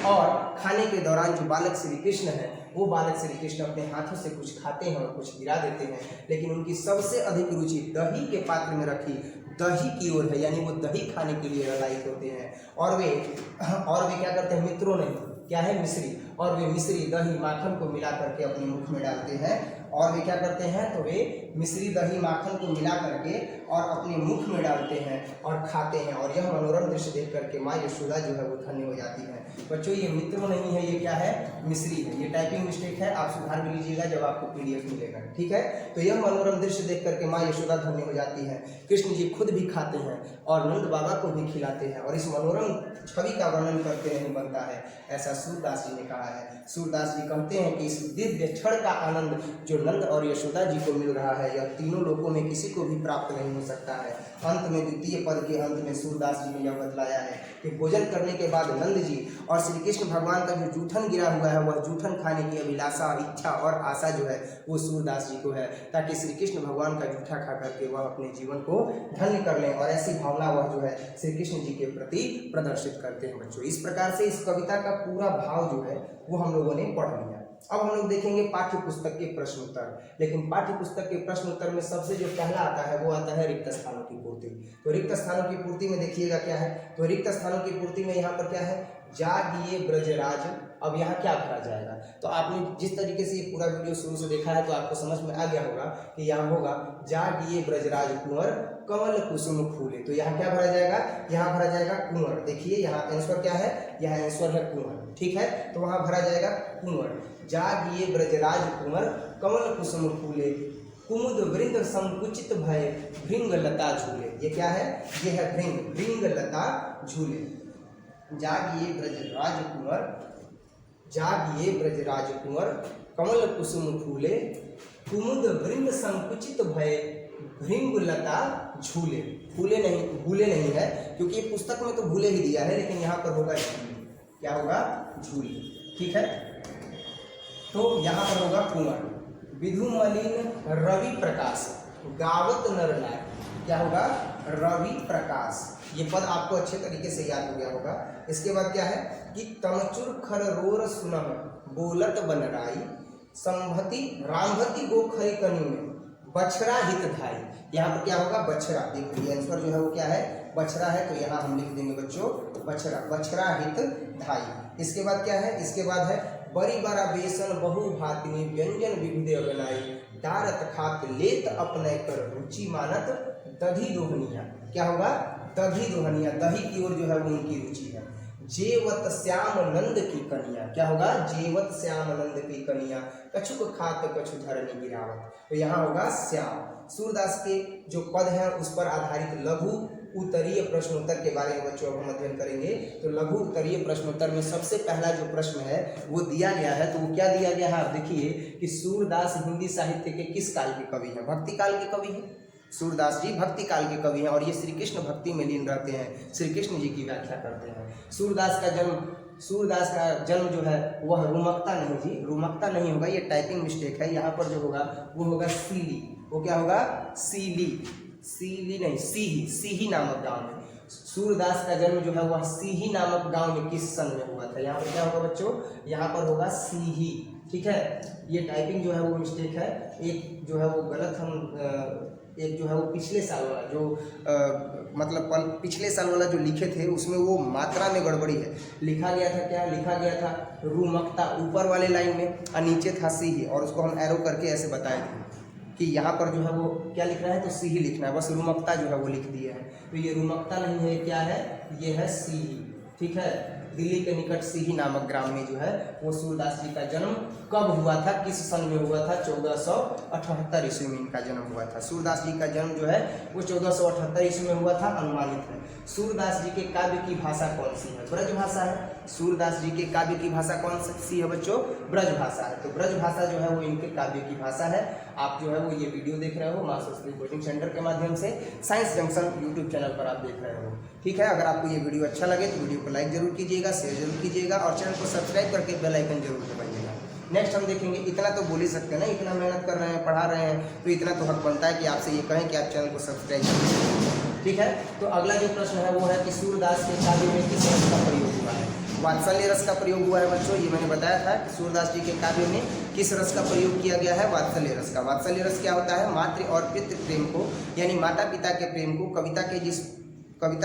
और खाने के दौरान जो बालक श्री कृष्ण है वो बालक श्री कृष्ण अपने हाथों से कुछ खाते हैं और कुछ गिरा देते हैं, लेकिन उनकी सबसे अधिक रुचि दही के पात्र में रखी दही की ओर है, यानी वो दही खाने के लिए ललायित होते हैं। और वे क्या करते हैं मित्रों ने, क्या है मिश्री, और वे मिश्री दही माखन को मिला करके अपने मुख में डालते हैं। और वे क्या करते हैं तो वे मिश्री दही माखन को मिला करके और अपने मुख में डालते हैं और खाते हैं। और यह मनोरम दृश्य देख करके माँ यशोदा जो है वो धन्य हो जाती है। बच्चों ये मित्रों नहीं है, ये क्या है मिश्री है, ये टाइपिंग मिस्टेक है, आप सुधार भी लीजिएगा जब आपको PDF मिलेगा। ठीक है, तो यह मनोरम दृश्य देख करके माँ यशोदा धन्य हो जाती है। कृष्ण जी खुद भी खाते हैं और नंद बाबा को भी खिलाते हैं और इस मनोरम छवि का वर्णन करते नहीं बनता है, ऐसा सूरदास जी ने कहा है। सूरदास जी कहते हैं कि इस दिव्य क्षण का आनंद जो नंद और यशोदा जी को मिल रहा है यह तीनों लोकों में किसी को भी प्राप्त नहीं हो सकता है। अंत में द्वितीय पद के अंत में सूरदास जी ने यह बतलाया है कि भोजन करने के बाद नंद जी और श्री कृष्ण भगवान का जो जूठन गिरा हुआ है वह जूठन खाने की अभिलाषा, इच्छा और आशा जो है वो सूरदास जी को है, ताकि श्री कृष्ण भगवान का जूठा खा करके वह अपने जीवन को धन्य कर लें। और ऐसी भावना वह जो है श्री कृष्ण जी के प्रति प्रदर्शित करते हैं। बच्चों इस प्रकार से इस कविता का पूरा भाव जो है वो हम लोगों ने पढ़ लिया। अब हम लोग देखेंगे पाठ्य पुस्तक के प्रश्न उत्तर। लेकिन पाठ्य पुस्तक के प्रश्न उत्तर में सबसे जो पहला आता है वो आता है रिक्त स्थानों की पूर्ति। तो रिक्त स्थानों की पूर्ति में देखिएगा क्या है, तो रिक्त स्थानों की पूर्ति में यहाँ पर क्या है, जागिए ब्रजराज। अब यहाँ क्या भरा जाएगा, तो आपने जिस तरीके से ये पूरा वीडियो शुरू से देखा है तो आपको समझ में आ गया होगा कि यहाँ होगा जागिए ब्रजराज कुंवर कमल कुसुम फूले। तो यहाँ क्या भरा जाएगा, यहाँ भरा जाएगा कुंवर। देखिए यहाँ आंसर क्या है, यहाँ आंसर है कुंवर। ठीक है, तो वहाँ भरा जाएगा कुंवर। जागिए ब्रजराज कुंवर कमल कुसुम फूले, कुमुद वृंद संकुचित भय भृंग लता झूले। ये क्या है, ये है भृंग लता झूले। जागिए ब्रजराज कुंवर, जागिए ब्रजराज कुंवर कमल कुसुम फूले, कुमुद वृंद संकुचित भय भृंग लता झूले। फूले नहीं, भूले नहीं है, क्योंकि ये पुस्तक में तो भूले ही दिया है, लेकिन यहाँ पर होगा झूले। क्या होगा, झूले। ठीक है, तो यहाँ पर होगा कुंवर। विधुमलिन रवि प्रकाश गावत नर लाय। क्या होगा, रवि प्रकाश। ये पद आपको अच्छे तरीके से याद हो गया होगा। इसके बाद क्या है कि तमचुर खर रोर सुनह बोलत बनराई, संभति रामभति गो खरी कनी में बछड़ा हित धाई। यहाँ पर क्या होगा, बछड़ा। देखिए आंसर जो है वो क्या है, बछड़ा है, तो यहाँ हम लिख देंगे बच्चों बछड़ा, बछड़ा हित धाई। इसके बाद क्या है, इसके बाद है बड़ी बड़ा बेसन बहु भातिनी व्यंजन विविध बनाई, डारत खात लेत अपने कर रुचि मानत दधी दोहनिया। क्या होगा, दधी दोहनिया, दही की ओर जो है वो उनकी रुचि है। जेवत श्याम नंद की कन्या। क्या होगा, जेवत श्याम नंद की कन्या, कछुक खात कछु धरनी गिरावत। तो यहाँ होगा श्याम। सूरदास के जो पद हैं उस पर आधारित लघु उत्तरीय प्रश्नोत्तर के बारे में बच्चों अब हम अध्ययन करेंगे। तो लघु उत्तरीय प्रश्नोत्तर में सबसे पहला जो प्रश्न है वो दिया गया है। तो वो क्या दिया गया है, आप देखिए कि सूरदास हिंदी साहित्य के किस काल के कवि हैं? भक्ति काल के कवि हैं। सूरदास जी भक्ति काल के कवि हैं और ये श्री कृष्ण भक्ति में लीन रहते हैं, श्री कृष्ण जी की व्याख्या करते हैं। सूरदास का जन्म जो है वह रुमकता नहीं जी, रुमकता नहीं होगा, ये टाइपिंग मिस्टेक है। यहाँ पर जो होगा वो होगा सीली। वो क्या होगा? सीली नहीं, सीही नामक गांव में। सूरदास का जन्म जो है वह सीही नामक गांव में किस सन में हुआ था? यहाँ पर क्या होगा बच्चों? यहाँ पर होगा सीही। ठीक है, ये टाइपिंग जो है वो मिस्टेक है। एक जो है वो गलत हम एक जो है वो पिछले साल वाला जो मतलब पिछले साल वाला जो लिखे थे उसमें वो मात्रा में गड़बड़ी है। लिखा गया था क्या? लिखा गया था रुमकता ऊपर वाले लाइन में और नीचे था सीही, और उसको हम एरो करके ऐसे बताए थे कि यहाँ पर जो है वो क्या लिखना है, तो सीही लिखना है, बस रुमकता जो है वो लिख दिया है। तो ये रुमकता नहीं है, क्या है? ये है सीही। ठीक है, दिल्ली के निकट सीही नामक ग्राम में जो है वो सूरदास जी का जन्म कब हुआ था, किस सन में हुआ था? 1478 ईस्वी में इनका जन्म हुआ था। सूरदास जी का जन्म जो है वो 1478 ईस्वी में हुआ था, अनुमानित है। सूरदास जी के काव्य की भाषा कौन सी है? ब्रज भाषा है। सूरदास जी के काव्य की भाषा कौन सी है बच्चों? ब्रज भाषा है। तो ब्रज भाषा जो है वो इनके काव्य की भाषा है। आप जो है वो ये वीडियो देख रहे हो माँ सरस्वती कोचिंग सेंटर के माध्यम से, साइंस जंक्शन यूट्यूब चैनल पर आप देख रहे हो। ठीक है, अगर आपको ये वीडियो अच्छा लगे तो वीडियो को लाइक जरूर कीजिएगा, शेयर जरूर कीजिएगा और चैनल को सब्सक्राइब करके बेल आइकन जरूर दबाइएगा। नेक्स्ट हम देखेंगे, इतना तो बोल ही सकते हैं ना, इतना मेहनत कर रहे हैं, पढ़ा रहे हैं, तो इतना तो हक बनता है कि आपसे ये कहें कि आप चैनल को सब्सक्राइब करें। ठीक है, तो अगला जो प्रश्न है वो है कि सूरदास के काव्य में किस रस का प्रयोग हुआ है? वात्सल्य रस का प्रयोग हुआ है बच्चों। ये मैंने बताया था कि सूरदास जी के काव्य में किस रस का प्रयोग किया गया है? वात्सल्य रस का। वात्सल्य रस क्या होता है? मातृ और पितृ प्रेम को, यानी माता पिता के प्रेम को कविता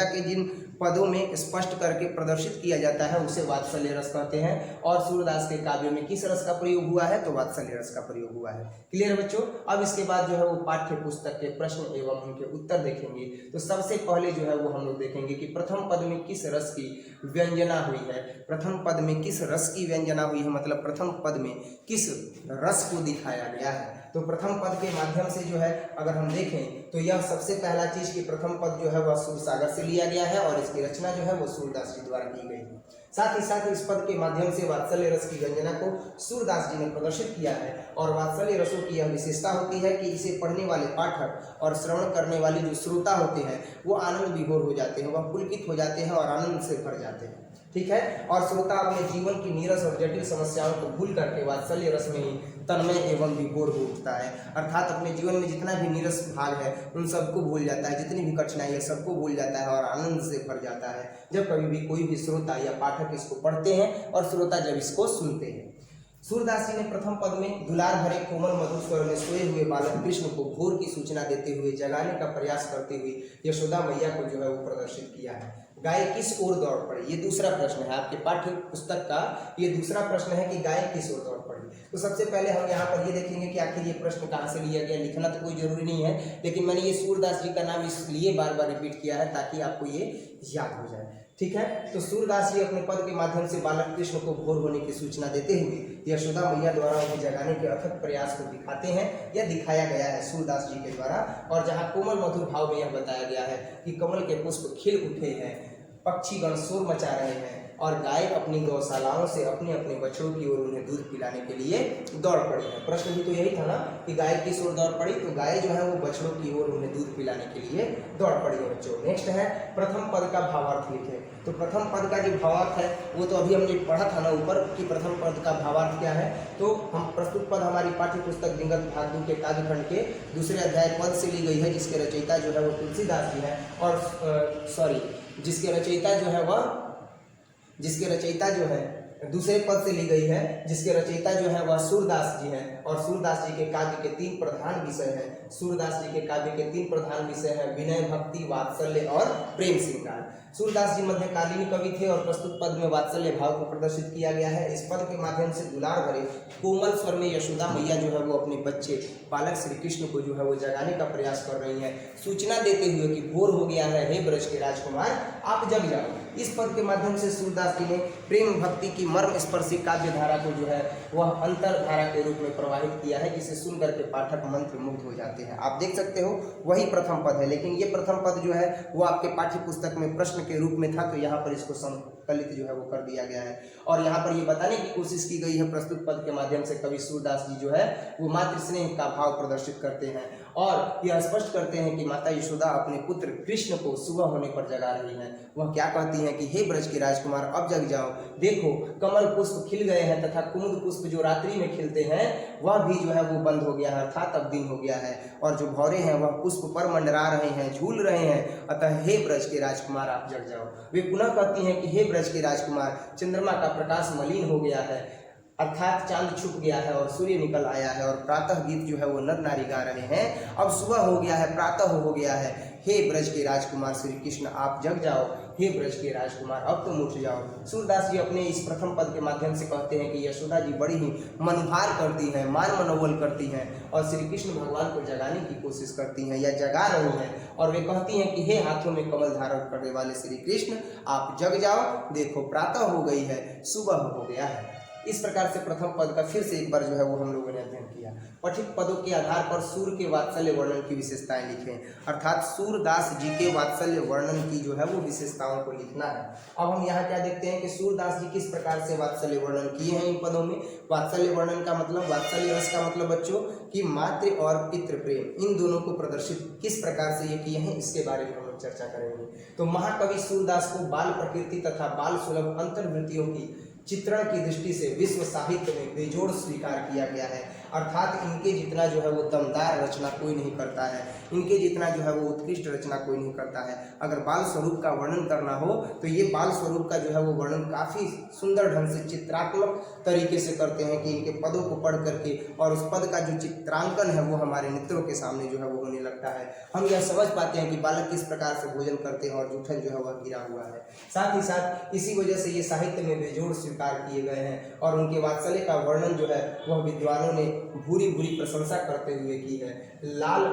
के जिन पदों में स्पष्ट करके प्रदर्शित किया जाता है उसे वात्सल्य रस कहते हैं। और सूरदास के काव्य में किस रस का प्रयोग हुआ है? तो वात्सल्य रस का प्रयोग हुआ है। क्लियर है बच्चों? अब इसके बाद जो है वो पाठ्य पुस्तक के प्रश्न एवं उनके उत्तर देखेंगे। तो सबसे पहले जो है वो हम लोग देखेंगे कि प्रथम पद में किस रस की व्यंजना हुई है। प्रथम पद में किस रस की व्यंजना हुई है, मतलब प्रथम पद में किस रस को दिखाया गया है। तो प्रथम पद के माध्यम से जो है अगर हम देखें तो यह सबसे पहला चीज कि प्रथम पद जो है वह सूरसागर से लिया गया है और इसकी रचना जो है वो सूरदास जी द्वारा की गई है। साथ ही साथ इस पद के माध्यम से वात्सल्य रस की व्यंजना को सूरदास जी ने प्रदर्शित किया है। और वात्सल्य रसों की यह विशेषता होती है कि इसे पढ़ने वाले पाठक और श्रवण करने वाले जो श्रोता होते हैं वो आनंद विभोर हो जाते हैं, वह पुलकित हो जाते हैं और आनंद से भर जाते हैं। ठीक है, और श्रोता अपने जीवन की नीरस और जटिल समस्याओं को भूल करके वात्सल्य रस में ही तन्मय एवं विभोर हो उठता है। अर्थात अपने जीवन में जितना भी नीरस भाग है उन सबको भूल जाता है, जितनी भी कठिनाई है सबको भूल जाता है और आनंद से भर जाता है जब कभी भी कोई भी श्रोता या पाठक इसको पढ़ते हैं और श्रोता जब इसको सुनते हैं। सूरदास जी ने प्रथम पद में दुलार भरे कोमल मधुर स्वर में सोए हुए बालक कृष्ण को भोर की सूचना देते हुए जगाने का प्रयास करते हुए यशोदा मैया को जो है वो प्रदर्शित किया है। गाय किस ओर दौड़ पड़ी? ये दूसरा प्रश्न है आपके पाठ्य पुस्तक का, ये दूसरा प्रश्न है कि गाय किस ओर दौड़ पड़ी। तो सबसे पहले हम यहाँ पर ये देखेंगे कि आखिर ये प्रश्न कहाँ से लिया गया। लिखना तो कोई जरूरी नहीं है, लेकिन मैंने ये सूरदास जी का नाम इसलिए बार बार रिपीट किया है ताकि आपको ये याद हो जाए। ठीक है, तो सूरदास जी अपने पद के माध्यम से बालक कृष्ण को भोर होने की सूचना देते हुए यशोदा मैया द्वारा उन्हें जगाने के अथक प्रयास को दिखाते हैं। यह दिखाया गया है सूरदास जी के द्वारा। और जहाँ कोमल मधुर भाव में यह बताया गया है कि कमल के पुष्प खिल उठे हैं, पक्षीगण शोर मचा रहे हैं और गाय अपनी गौशालाओं से अपने अपने बछड़ों की ओर उन्हें दूध पिलाने के लिए दौड़ पड़ी है। प्रश्न भी तो यही था ना कि गाय किस ओर दौड़ पड़ी, तो गाय जो है वो बछड़ों की ओर उन्हें दूध पिलाने के लिए दौड़ पड़ी है बच्चों। नेक्स्ट है प्रथम पद का भावार्थ लिखे। तो प्रथम पद का जो भावार्थ है वो तो अभी हमने पढ़ा था ना ऊपर कि प्रथम पद का भावार्थ क्या है। तो हम प्रस्तुत पद हमारी पाठ्य पुस्तक दिंगत भाग 2 के काव्यखंड के दूसरे अध्याय पद से ली गई है, जिसके रचयिता जो है वो तुलसीदास जी है और जिसके रचयिता जो है दूसरे पद से ली गई है, जिसके रचयिता जो है वह सूरदास जी हैं। और सूरदास जी के काव्य के 3 प्रधान विषय हैं। सूरदास जी के काव्य के 3 प्रधान विषय हैं विनय, भक्ति, वात्सल्य और प्रेम श्रृंगार। सूरदास जी मध्यकालीन कवि थे और प्रस्तुत पद में वात्सल्य भाव को प्रदर्शित किया गया है। इस पद के माध्यम से दुलार भरे कोमल स्वर में यशोदा मैया जो है वो अपने बच्चे बालक श्री कृष्ण को जो है वो जगाने का प्रयास कर रही हैं, सूचना देते हुए कि भोर हो गया है, हे ब्रज के राजकुमार आप जग जाओ। इस पद के माध्यम से सूरदास जी ने प्रेम भक्ति की मर्म स्पर्शी काव्य धारा को जो है वह अंतर धारा के रूप में प्रवाहित किया है, जिसे सुन करके पाठक मंत्र मुग्ध हो जाते हैं। आप देख सकते हो वही प्रथम पद है, लेकिन ये प्रथम पद जो है वो आपके पाठ्य पुस्तक में प्रश्न के रूप में था, तो यहाँ पर इसको संकलित जो है वो कर दिया गया है। और यहाँ पर ये बताने की कोशिश की गई है प्रस्तुत पद के माध्यम से कवि सूरदास जी जो है वो मातृ स्नेह का भाव प्रदर्शित करते हैं और यह स्पष्ट करते हैं कि माता यशोदा अपने पुत्र कृष्ण को सुबह होने पर जगा रही हैं। वह क्या कहती हैं कि हे ब्रज के राजकुमार अब जग जाओ, देखो कमल पुष्प खिल गए हैं तथा कुमुद पुष्प जो रात्रि में खिलते हैं वह भी जो है वो बंद हो गया है, अर्थात अब दिन हो गया है और जो भौरे हैं वह पुष्प पर मंडरा रहे हैं, झूल रहे हैं, अतः हे ब्रज के राजकुमार आप जग जाओ। वे पुनः कहती हैं कि हे ब्रज के राजकुमार चंद्रमा का प्रकाश मलिन हो गया है, अर्थात चांद छुप गया है और सूर्य निकल आया है और प्रातः गीत जो है वो नर नारी गा रहे हैं, अब सुबह हो गया है, प्रातः हो गया है, हे ब्रज के राजकुमार श्री कृष्ण आप जग जाओ, हे ब्रज के राजकुमार अब तुम उठ जाओ। सूरदास जी अपने इस प्रथम पद के माध्यम से कहते हैं कि यशोदा जी बड़ी ही मनुहार करती हैं, मान मनोबल करती हैं और श्री कृष्ण भगवान को जगाने की कोशिश करती हैं या जगा रही हैं और वे कहती हैं कि हे हाथों में कमल धारण करने वाले श्री कृष्ण आप जग जाओ, देखो प्रातः हो गई है, सुबह हो गया है। इस प्रकार से प्रथम पद का फिर से एक बार जो है वो हम लोगों ने अध्ययन किया। पठित पदों के आधार पर सूर के वात्सल्य वर्णन की विशेषताएं लिखें, अर्थात सूरदास जी के वात्सल्य वर्णन की जो है वो विशेषताओं को लिखना है। अब हम यहाँ क्या देखते हैं कि सूरदास जी किस प्रकार से वात्सल्य वर्णन किए हैं इन पदों में। वात्सल्य वर्णन का मतलब, वात्सल्य रस का मतलब बच्चों कि मातृ और पितृ प्रेम इन दोनों को प्रदर्शित किस प्रकार से ये किए हैं इसके बारे में हम लोग चर्चा करेंगे। तो महाकवि सूरदास को बाल प्रकृति तथा बाल सुलभ अंतर्वृत्तियों की चित्रण की दृष्टि से विश्व साहित्य में बेजोड़ स्वीकार किया गया है, अर्थात इनके जितना जो है वो दमदार रचना कोई नहीं करता है, इनके जितना जो है वो उत्कृष्ट रचना कोई नहीं करता है। अगर बाल स्वरूप का वर्णन करना हो तो ये बाल स्वरूप का जो है वो वर्णन काफ़ी सुंदर ढंग से चित्रात्मक तरीके से करते हैं कि इनके पदों को पढ़ करके और उस पद का जो चित्रांकन है वो हमारे नेत्रों के सामने जो है वो होने लगता है। हम यह समझ पाते हैं कि बालक किस प्रकार से भोजन करते हैं और जूठन जो है वह गिरा हुआ है। साथ ही साथ इसी वजह से ये साहित्य में बेजोड़ स्वीकार किए गए हैं और उनके वात्सल्य का वर्णन जो है वह विद्वानों ने भूरी भूरी प्रशंसा करते हुए की है। लाल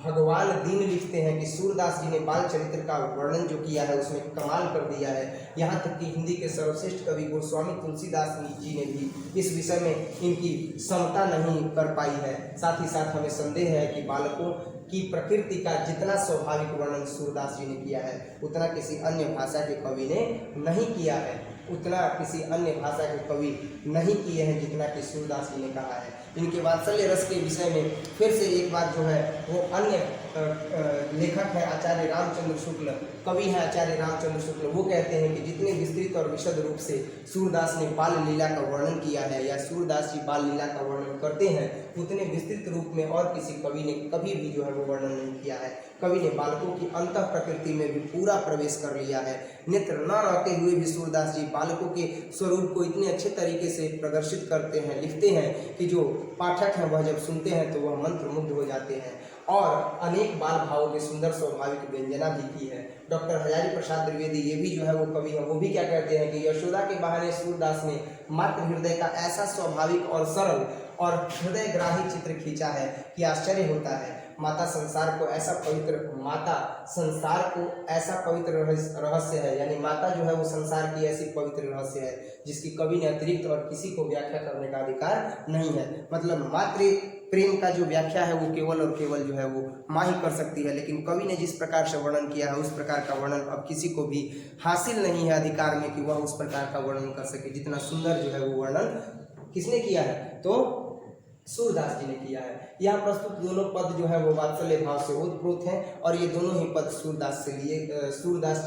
भगवान दीन लिखते हैं कि सूरदास जी ने बाल चरित्र का वर्णन जो किया है उसमें कमाल कर दिया है। यहाँ तक कि हिंदी के सर्वश्रेष्ठ कवि गोस्वामी तुलसीदास जी ने भी इस विषय में इनकी समता नहीं कर पाई है। साथ ही साथ हमें संदेह है कि बालकों की प्रकृति का जितना स्वाभाविक वर्णन सूरदास जी ने किया है उतना किसी अन्य भाषा के कवि ने नहीं किया है, उतना किसी अन्य भाषा के कवि नहीं किए हैं जितना कि सूरदास जी ने कहा है। इनके वात्सल्य रस के विषय में फिर से एक बात जो है वो अन्य लेखक है आचार्य रामचंद्र शुक्ल, कवि है आचार्य रामचंद्र शुक्ल, वो कहते हैं कि जितने विस्तृत और विशद रूप से सूरदास ने बाल लीला का वर्णन किया है या सूरदास जी बाल लीला का वर्णन करते हैं उतने विस्तृत रूप में और किसी कवि ने कभी भी जो है वो वर्णन नहीं किया है। कवि ने बालकों की अंतः प्रकृति में भी पूरा प्रवेश कर लिया है। नेत्र न रहते हुए भी सूरदास जी बालकों के स्वरूप को इतने अच्छे तरीके से प्रदर्शित करते हैं, लिखते हैं कि जो पाठक हैं वह जब सुनते हैं तो वह मंत्रमुग्ध हो जाते हैं और अनेक बाल भावों के सुंदर स्वाभाविक व्यंजना भी की है। डॉक्टर हजारी प्रसाद द्विवेदी ये भी जो है वो कवि है, वो भी क्या कहते हैं कि यशोदा के बहाने सूरदास ने मातृ हृदय का ऐसा स्वाभाविक और सरल और हृदयग्राही चित्र खींचा है कि आश्चर्य होता है। माता संसार को ऐसा पवित्र रहस्य है, यानी माता जो है वो संसार की ऐसी पवित्र रहस्य है जिसकी कवि ने अतिरिक्त और किसी को व्याख्या करने का अधिकार नहीं है। मतलब मातृ प्रेम का जो व्याख्या है वो केवल और केवल जो है वो माँ ही कर सकती है, लेकिन कवि ने जिस प्रकार से वर्णन किया है उस प्रकार का वर्णन अब किसी को भी हासिल नहीं है अधिकार में कि वह उस प्रकार का वर्णन कर सके जितना सुंदर जो है वो वर्णन किसने किया है, तो सूरदास जी ने किया है। यहाँ प्रस्तुत दोनों पद जो है वो वात्सल्य भाव से ओतप्रोत हैं और ये दोनों ही पद सूरदास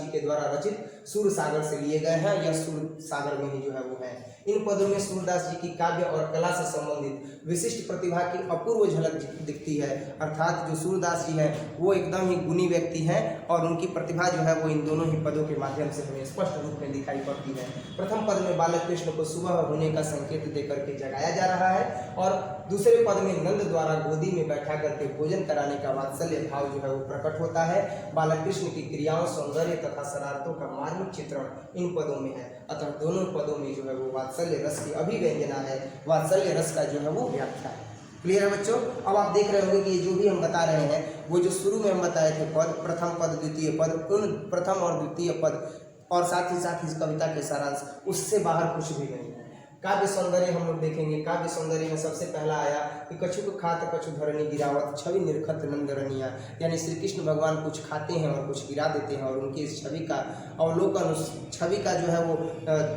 जी के द्वारा रचित सूर सागर से लिए गए हैं या सूर सागर में ही जो है वो है। इन पदों में सूरदास जी की काव्य और कला से संबंधित विशिष्ट प्रतिभा की अपूर्व झलक दिखती है, अर्थात जो सूरदास जी हैं वो एकदम ही गुणी व्यक्ति हैं और उनकी प्रतिभा जो है वो इन दोनों ही पदों के माध्यम से हमें स्पष्ट रूप में दिखाई पड़ती है। प्रथम पद में बालक कृष्ण को सुबह होने का संकेत देकर के जगाया जा रहा है और दूसरे पद में नंद द्वारा गोदी में बैठा करके भोजन कराने का वात्सल्य भाव जो है वो प्रकट होता है। बालक कृष्ण की क्रियाओं, सौंदर्य तथा शरारतों का मार्मिक चित्रण इन पदों में है, अतः दोनों पदों में जो है वो वात्सल्य रस की अभिव्यंजना है, वात्सल्य रस का जो है वो व्याख्या है। क्लियर है बच्चों? अब आप देख रहे होंगे कि ये जो भी हम बता रहे हैं वो जो शुरू में हम बताए थे पद, प्रथम पद द्वितीय पद, उन प्रथम और द्वितीय पद और साथ ही साथ इस कविता के सारांश, उससे बाहर कुछ भी नहीं है। काव्य सौंदर्य हम लोग देखेंगे। काव्य सौंदर्य में सबसे पहला आया कि कछु खात कछु धरनी गिरावत छवि निरखत नंद रनिया, यानी श्री कृष्ण भगवान कुछ खाते हैं और कुछ गिरा देते हैं और उनकी इस छवि का अवलोकन, उस छवि का जो है वो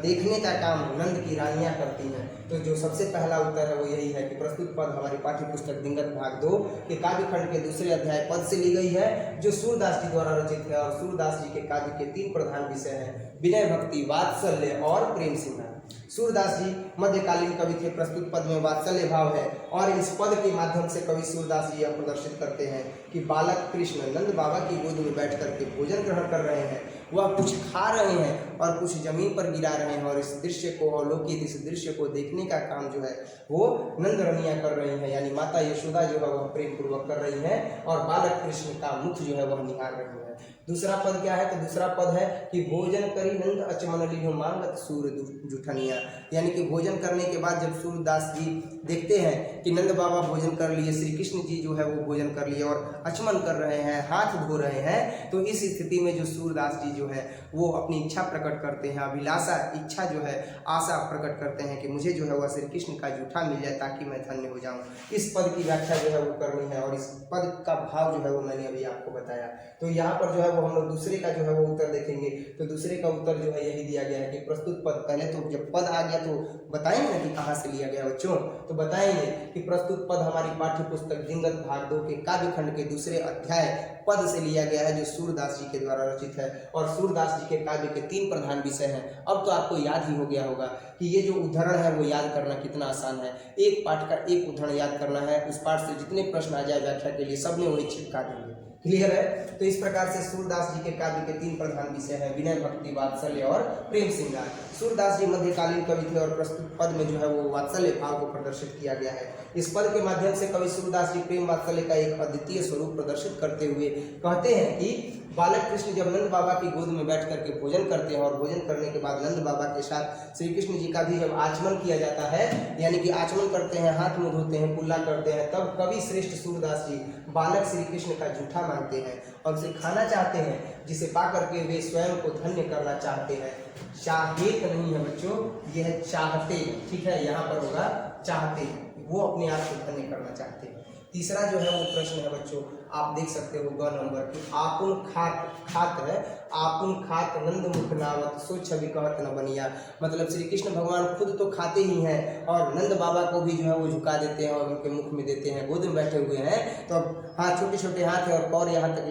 देखने का काम नंद की रानियाँ करती हैं। तो जो सबसे पहला उत्तर है वो यही है कि प्रस्तुत पद हमारी पाठ्य पुस्तक दिनगत भाग 2 के काव्य खंड के दूसरे अध्याय पद से ली गई है, जो सूरदास जी द्वारा रचित है। और सूरदास जी के काव्य के 3 प्रधान विषय हैं, विनय, भक्ति, वात्सल्य और प्रेम सिंगार। सूरदास जी मध्यकालीन कवि थे। प्रस्तुत पद में वात्सल्य भाव है और इस पद के माध्यम से कवि सूरदास जी यह प्रदर्शित करते हैं कि बालक कृष्ण नंद बाबा की गोद में बैठ करके भोजन ग्रहण कर रहे हैं, वह कुछ खा रहे हैं और कुछ जमीन पर गिरा रहे हैं, और इस दृश्य को अवलोकित, इस दृश्य को देखने का काम जो है वो नंद रनिया कर रही हैं, यानी माता यशोदा जो है वह प्रेम पूर्वक कर रही हैं और बालक कृष्ण का मुख जो है वह निहार रही है। दूसरा पद क्या है? तो दूसरा पद है कि भोजन करी नंद अचमन लीनो मांगत सूर जुठनिया, यानी कि भोजन करने के बाद जब सूरदास जी देखते हैं कि नंद बाबा भोजन कर लिए, श्री कृष्ण जी जो है वो भोजन कर लिए और अचमन कर रहे हैं, हाथ धो रहे हैं, तो इस स्थिति में जो सूरदास जी जो है वो अपनी इच्छा प्रकट करते हैं, अभिलाषा, इच्छा जो है, आशा प्रकट करते हैं कि मुझे जो है वह श्री कृष्ण का जूठा मिल जाए ताकि मैं धन्य हो जाऊं। इस पद की व्याख्या जो है वो करनी है और इस पद का भाव जो है वो मैंने अभी आपको बताया। तो यहाँ पर जो है वो हम लोग दूसरे का जो है वो उत्तर देखेंगे। तो दूसरे का उत्तर जो है यही दिया गया है कि प्रस्तुत पद, पहले तो जब पद आ गया तो बताएंगे ना कि कहाँ से लिया गया बच्चों, तो बताएंगे कि प्रस्तुत पद हमारी पाठ्य पुस्तक दिनगत भाग 2 के काव्य खंड के दूसरे अध्याय पद से लिया गया है, जो सूरदास जी के द्वारा रचित है। और सूरदास जी के काव्य के 3 प्रधान विषय हैं। अब तो आपको याद ही हो गया होगा कि ये जो उदाहरण है वो याद करना कितना आसान है। एक पाठ का एक उदाहरण याद करना है, उस पाठ से जितने प्रश्न आ जाए व्याख्या के लिए सब में वही चिपका देंगे। क्लियर है? तो इस प्रकार से सूरदास जी के काव्य के 3 प्रधान विषय हैं, विनय, भक्ति, वात्सल्य और प्रेम सिंगार। सूरदास जी मध्यकालीन कवि थे और प्रस्तुत पद में जो है वो वात्सल्य भाव को प्रदर्शित किया गया है। इस पद के माध्यम से कवि सूरदास जी प्रेम वात्सल्य का एक अद्वितीय स्वरूप प्रदर्शित करते हुए कहते हैं कि बालक कृष्ण जब नंद बाबा की गोद में बैठ करके भोजन करते हैं और भोजन करने के बाद नंद बाबा के साथ श्री कृष्ण जी का भी जब आचमन किया जाता है, यानी कि आचमन करते हैं, हाथ मुंह धोते हैं, कुल्ला करते हैं, तब कवि श्रेष्ठ सूरदास जी बालक श्री कृष्ण का जूठा मांगते हैं और उसे खाना चाहते हैं, जिसे पा करके वे स्वयं को धन्य करना चाहते हैं। चाहेत नहीं है बच्चों, यह चाहते, ठीक है, यहाँ पर होगा चाहते, वो अपने आप को धन्य करना चाहते हैं। तीसरा जो है वो प्रश्न है बच्चों, आप देख सकते हो ग नंबर कि आपुन खात है, आपुन खात नंद मुख नावत सो छवि कहत न बनिया, मतलब श्री कृष्ण भगवान खुद तो खाते ही हैं और नंद बाबा को भी जो है वो झुका देते हैं और उनके मुख में देते हैं, गोद में बैठे हुए हैं, तो अब हाँ छोटे छोटे हाथ है और पैर यहाँ तक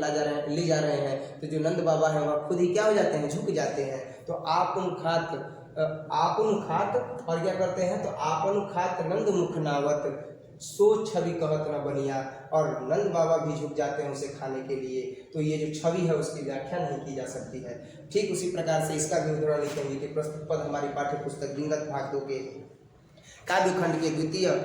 ले जा रहे हैं, तो जो नंद बाबा हैं वह खुद ही क्या हो जाते हैं, झुक जाते हैं। तो आपुन खात और क्या करते हैं, तो आपुन खात नंद मुख नावत सो छवि कहत न बनिया, और नंद बाबा भी झुक जाते हैं उसे खाने के लिए, तो ये जो छवि है उसकी व्याख्या नहीं की जा सकती है। ठीक उसी प्रकार से इसका भी उदाहरण लिखेंगे कि प्रस्तुत पद हमारी पाठ्य पुस्तक दिनगत भाग 2 के काव्य खंड के 2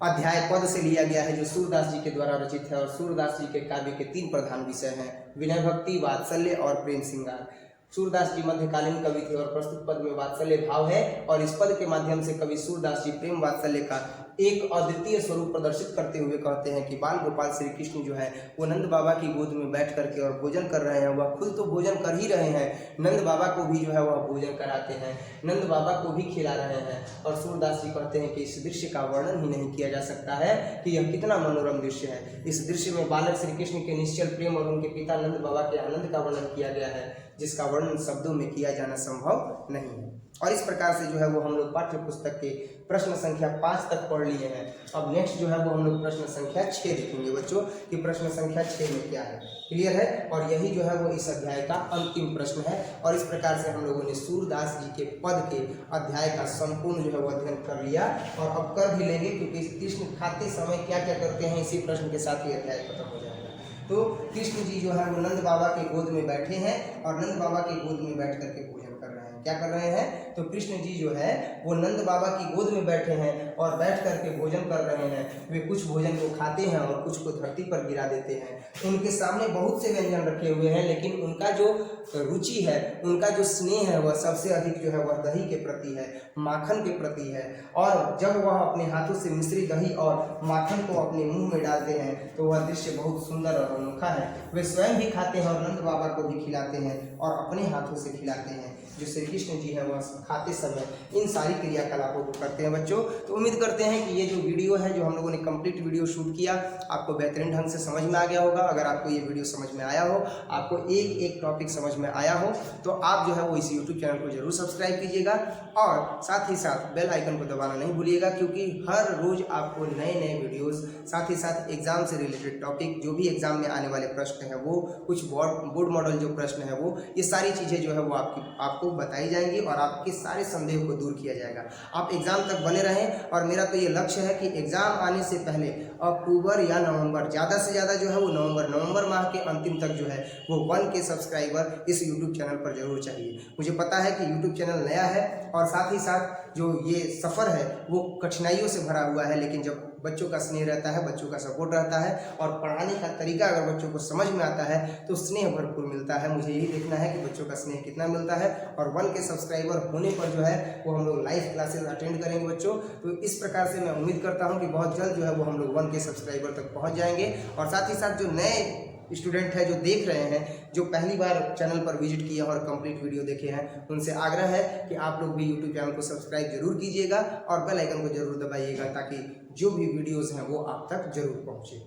अध्याय पद से लिया गया है, जो सूरदास जी के द्वारा रचित है। और सूरदास जी के काव्य के 3 प्रधान विषय हैं, विनय, भक्ति, वात्सल्य और प्रेम सिंगार। सूरदास जी मध्यकालीन कवि थे और प्रस्तुत पद में वात्सल्य भाव है और इस पद के माध्यम से कवि सूरदास जी प्रेम वात्सल्य का एक अद्वितीय स्वरूप प्रदर्शित करते हुए कहते हैं कि बाल गोपाल श्री कृष्ण जो है वो नंद बाबा की गोद में बैठ करके और भोजन कर रहे हैं, वह खुद तो भोजन कर ही रहे हैं, नंद बाबा को भी जो है वह भोजन कराते हैं, नंद बाबा को भी खिला रहे हैं। और सूरदास जी कहते हैं कि इस दृश्य का वर्णन ही नहीं किया जा सकता है कि यह कितना मनोरम दृश्य है। इस दृश्य में बालक श्री कृष्ण के निश्चल प्रेम और उनके पिता नंद बाबा के आनंद का वर्णन किया गया है, जिसका वर्णन शब्दों में किया जाना संभव नहीं है। और इस प्रकार से जो है वो हम लोग पाठ्य पुस्तक के प्रश्न संख्या 5 तक पढ़ लिए हैं। अब नेक्स्ट जो है वो हम लोग प्रश्न संख्या 6 देखेंगे बच्चों कि प्रश्न संख्या 6 में क्या है। क्लियर है? और यही जो है वो इस अध्याय का अंतिम प्रश्न है। और इस प्रकार से हम लोगों ने सूरदास जी के पद के अध्याय का संपूर्ण जो है वो अध्ययन कर लिया और अब कर भी लेंगे, क्योंकि कृष्ण खाते समय क्या क्या करते हैं इसी प्रश्न के साथ ही अध्याय खत्म हो जाएगा। तो कृष्ण जी जो है वो नंद बाबा के गोद में बैठे हैं और नंद बाबा के गोद में बैठ करके भोजन कर रहे हैं। हैं। क्या कर रहे हैं? तो कृष्ण जी जो है वो नंद बाबा की गोद में बैठे हैं और बैठ करके भोजन कर रहे हैं। वे कुछ भोजन को खाते हैं और कुछ को धरती पर गिरा देते हैं। उनके सामने बहुत से व्यंजन रखे हुए हैं, लेकिन उनका जो रुचि है, उनका जो स्नेह है, वह सबसे अधिक जो है वह दही के प्रति है, माखन के प्रति है। और जब वह अपने हाथों से मिश्री दही और माखन को अपने मुंह में डालते हैं तो वह दृश्य बहुत सुंदर और अनोखा है। वे स्वयं भी खाते हैं और नंद बाबा को भी खिलाते हैं और अपने हाथों से खिलाते हैं। जो श्री कृष्ण जी है वह खाते समय इन सारी क्रियाकलापों को करते हैं बच्चों। तो उम्मीद करते हैं कि ये जो वीडियो है, जो हम लोगों ने कंप्लीट वीडियो शूट किया, आपको बेहतरीन ढंग से समझ में आ गया होगा। अगर आपको ये वीडियो समझ में आया हो, आपको एक एक टॉपिक समझ में आया हो, तो आप जो है वो इस यूट्यूब चैनल को जरूर सब्सक्राइब कीजिएगा और साथ ही साथ बेल आइकन को दबाना नहीं भूलिएगा, क्योंकि हर रोज आपको नए नए वीडियोस, साथ ही साथ एग्जाम से रिलेटेड टॉपिक, जो भी एग्जाम में आने वाले प्रश्न है वो, कुछ बोर्ड मॉडल जो प्रश्न है वो, ये सारी चीज़ें जो है वो आपको बताई जाएंगी और आपके सारे संदेह को दूर किया जाएगा। आप एग्जाम तक बने रहें और मेरा तो ये लक्ष्य है कि एग्जाम आने से पहले अक्टूबर या नवंबर, ज़्यादा से ज़्यादा जो है वो नवंबर माह के अंतिम तक जो है वो 1K सब्सक्राइबर इस यूट्यूब चैनल पर जरूर चाहिए। मुझे पता है कि यूट्यूब चैनल नया है और साथ ही साथ जो ये सफ़र है वो कठिनाइयों से भरा हुआ है, लेकिन जब बच्चों का स्नेह रहता है, बच्चों का सपोर्ट रहता है और पढ़ाने का तरीका अगर बच्चों को समझ में आता है तो स्नेह भरपूर मिलता है। मुझे यही देखना है कि बच्चों का स्नेह कितना मिलता है। और 1K सब्सक्राइबर होने पर जो है वो हम लोग लाइव क्लासेस अटेंड करेंगे बच्चों। तो इस प्रकार से मैं उम्मीद करता हूँ कि बहुत जल्द जो है वो हम लोग 1K सब्सक्राइबर तक पहुँच जाएंगे। और साथ ही साथ जो नए स्टूडेंट है जो देख रहे हैं, जो पहली बार चैनल पर विजिट किए और कंप्लीट वीडियो देखे हैं, उनसे आग्रह है कि आप लोग भी यूट्यूब चैनल को सब्सक्राइब जरूर कीजिएगा और बेल आइकन को जरूर दबाइएगा, ताकि जो भी वीडियोस हैं वो आप तक जरूर पहुंचे।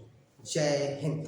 जय हिंद।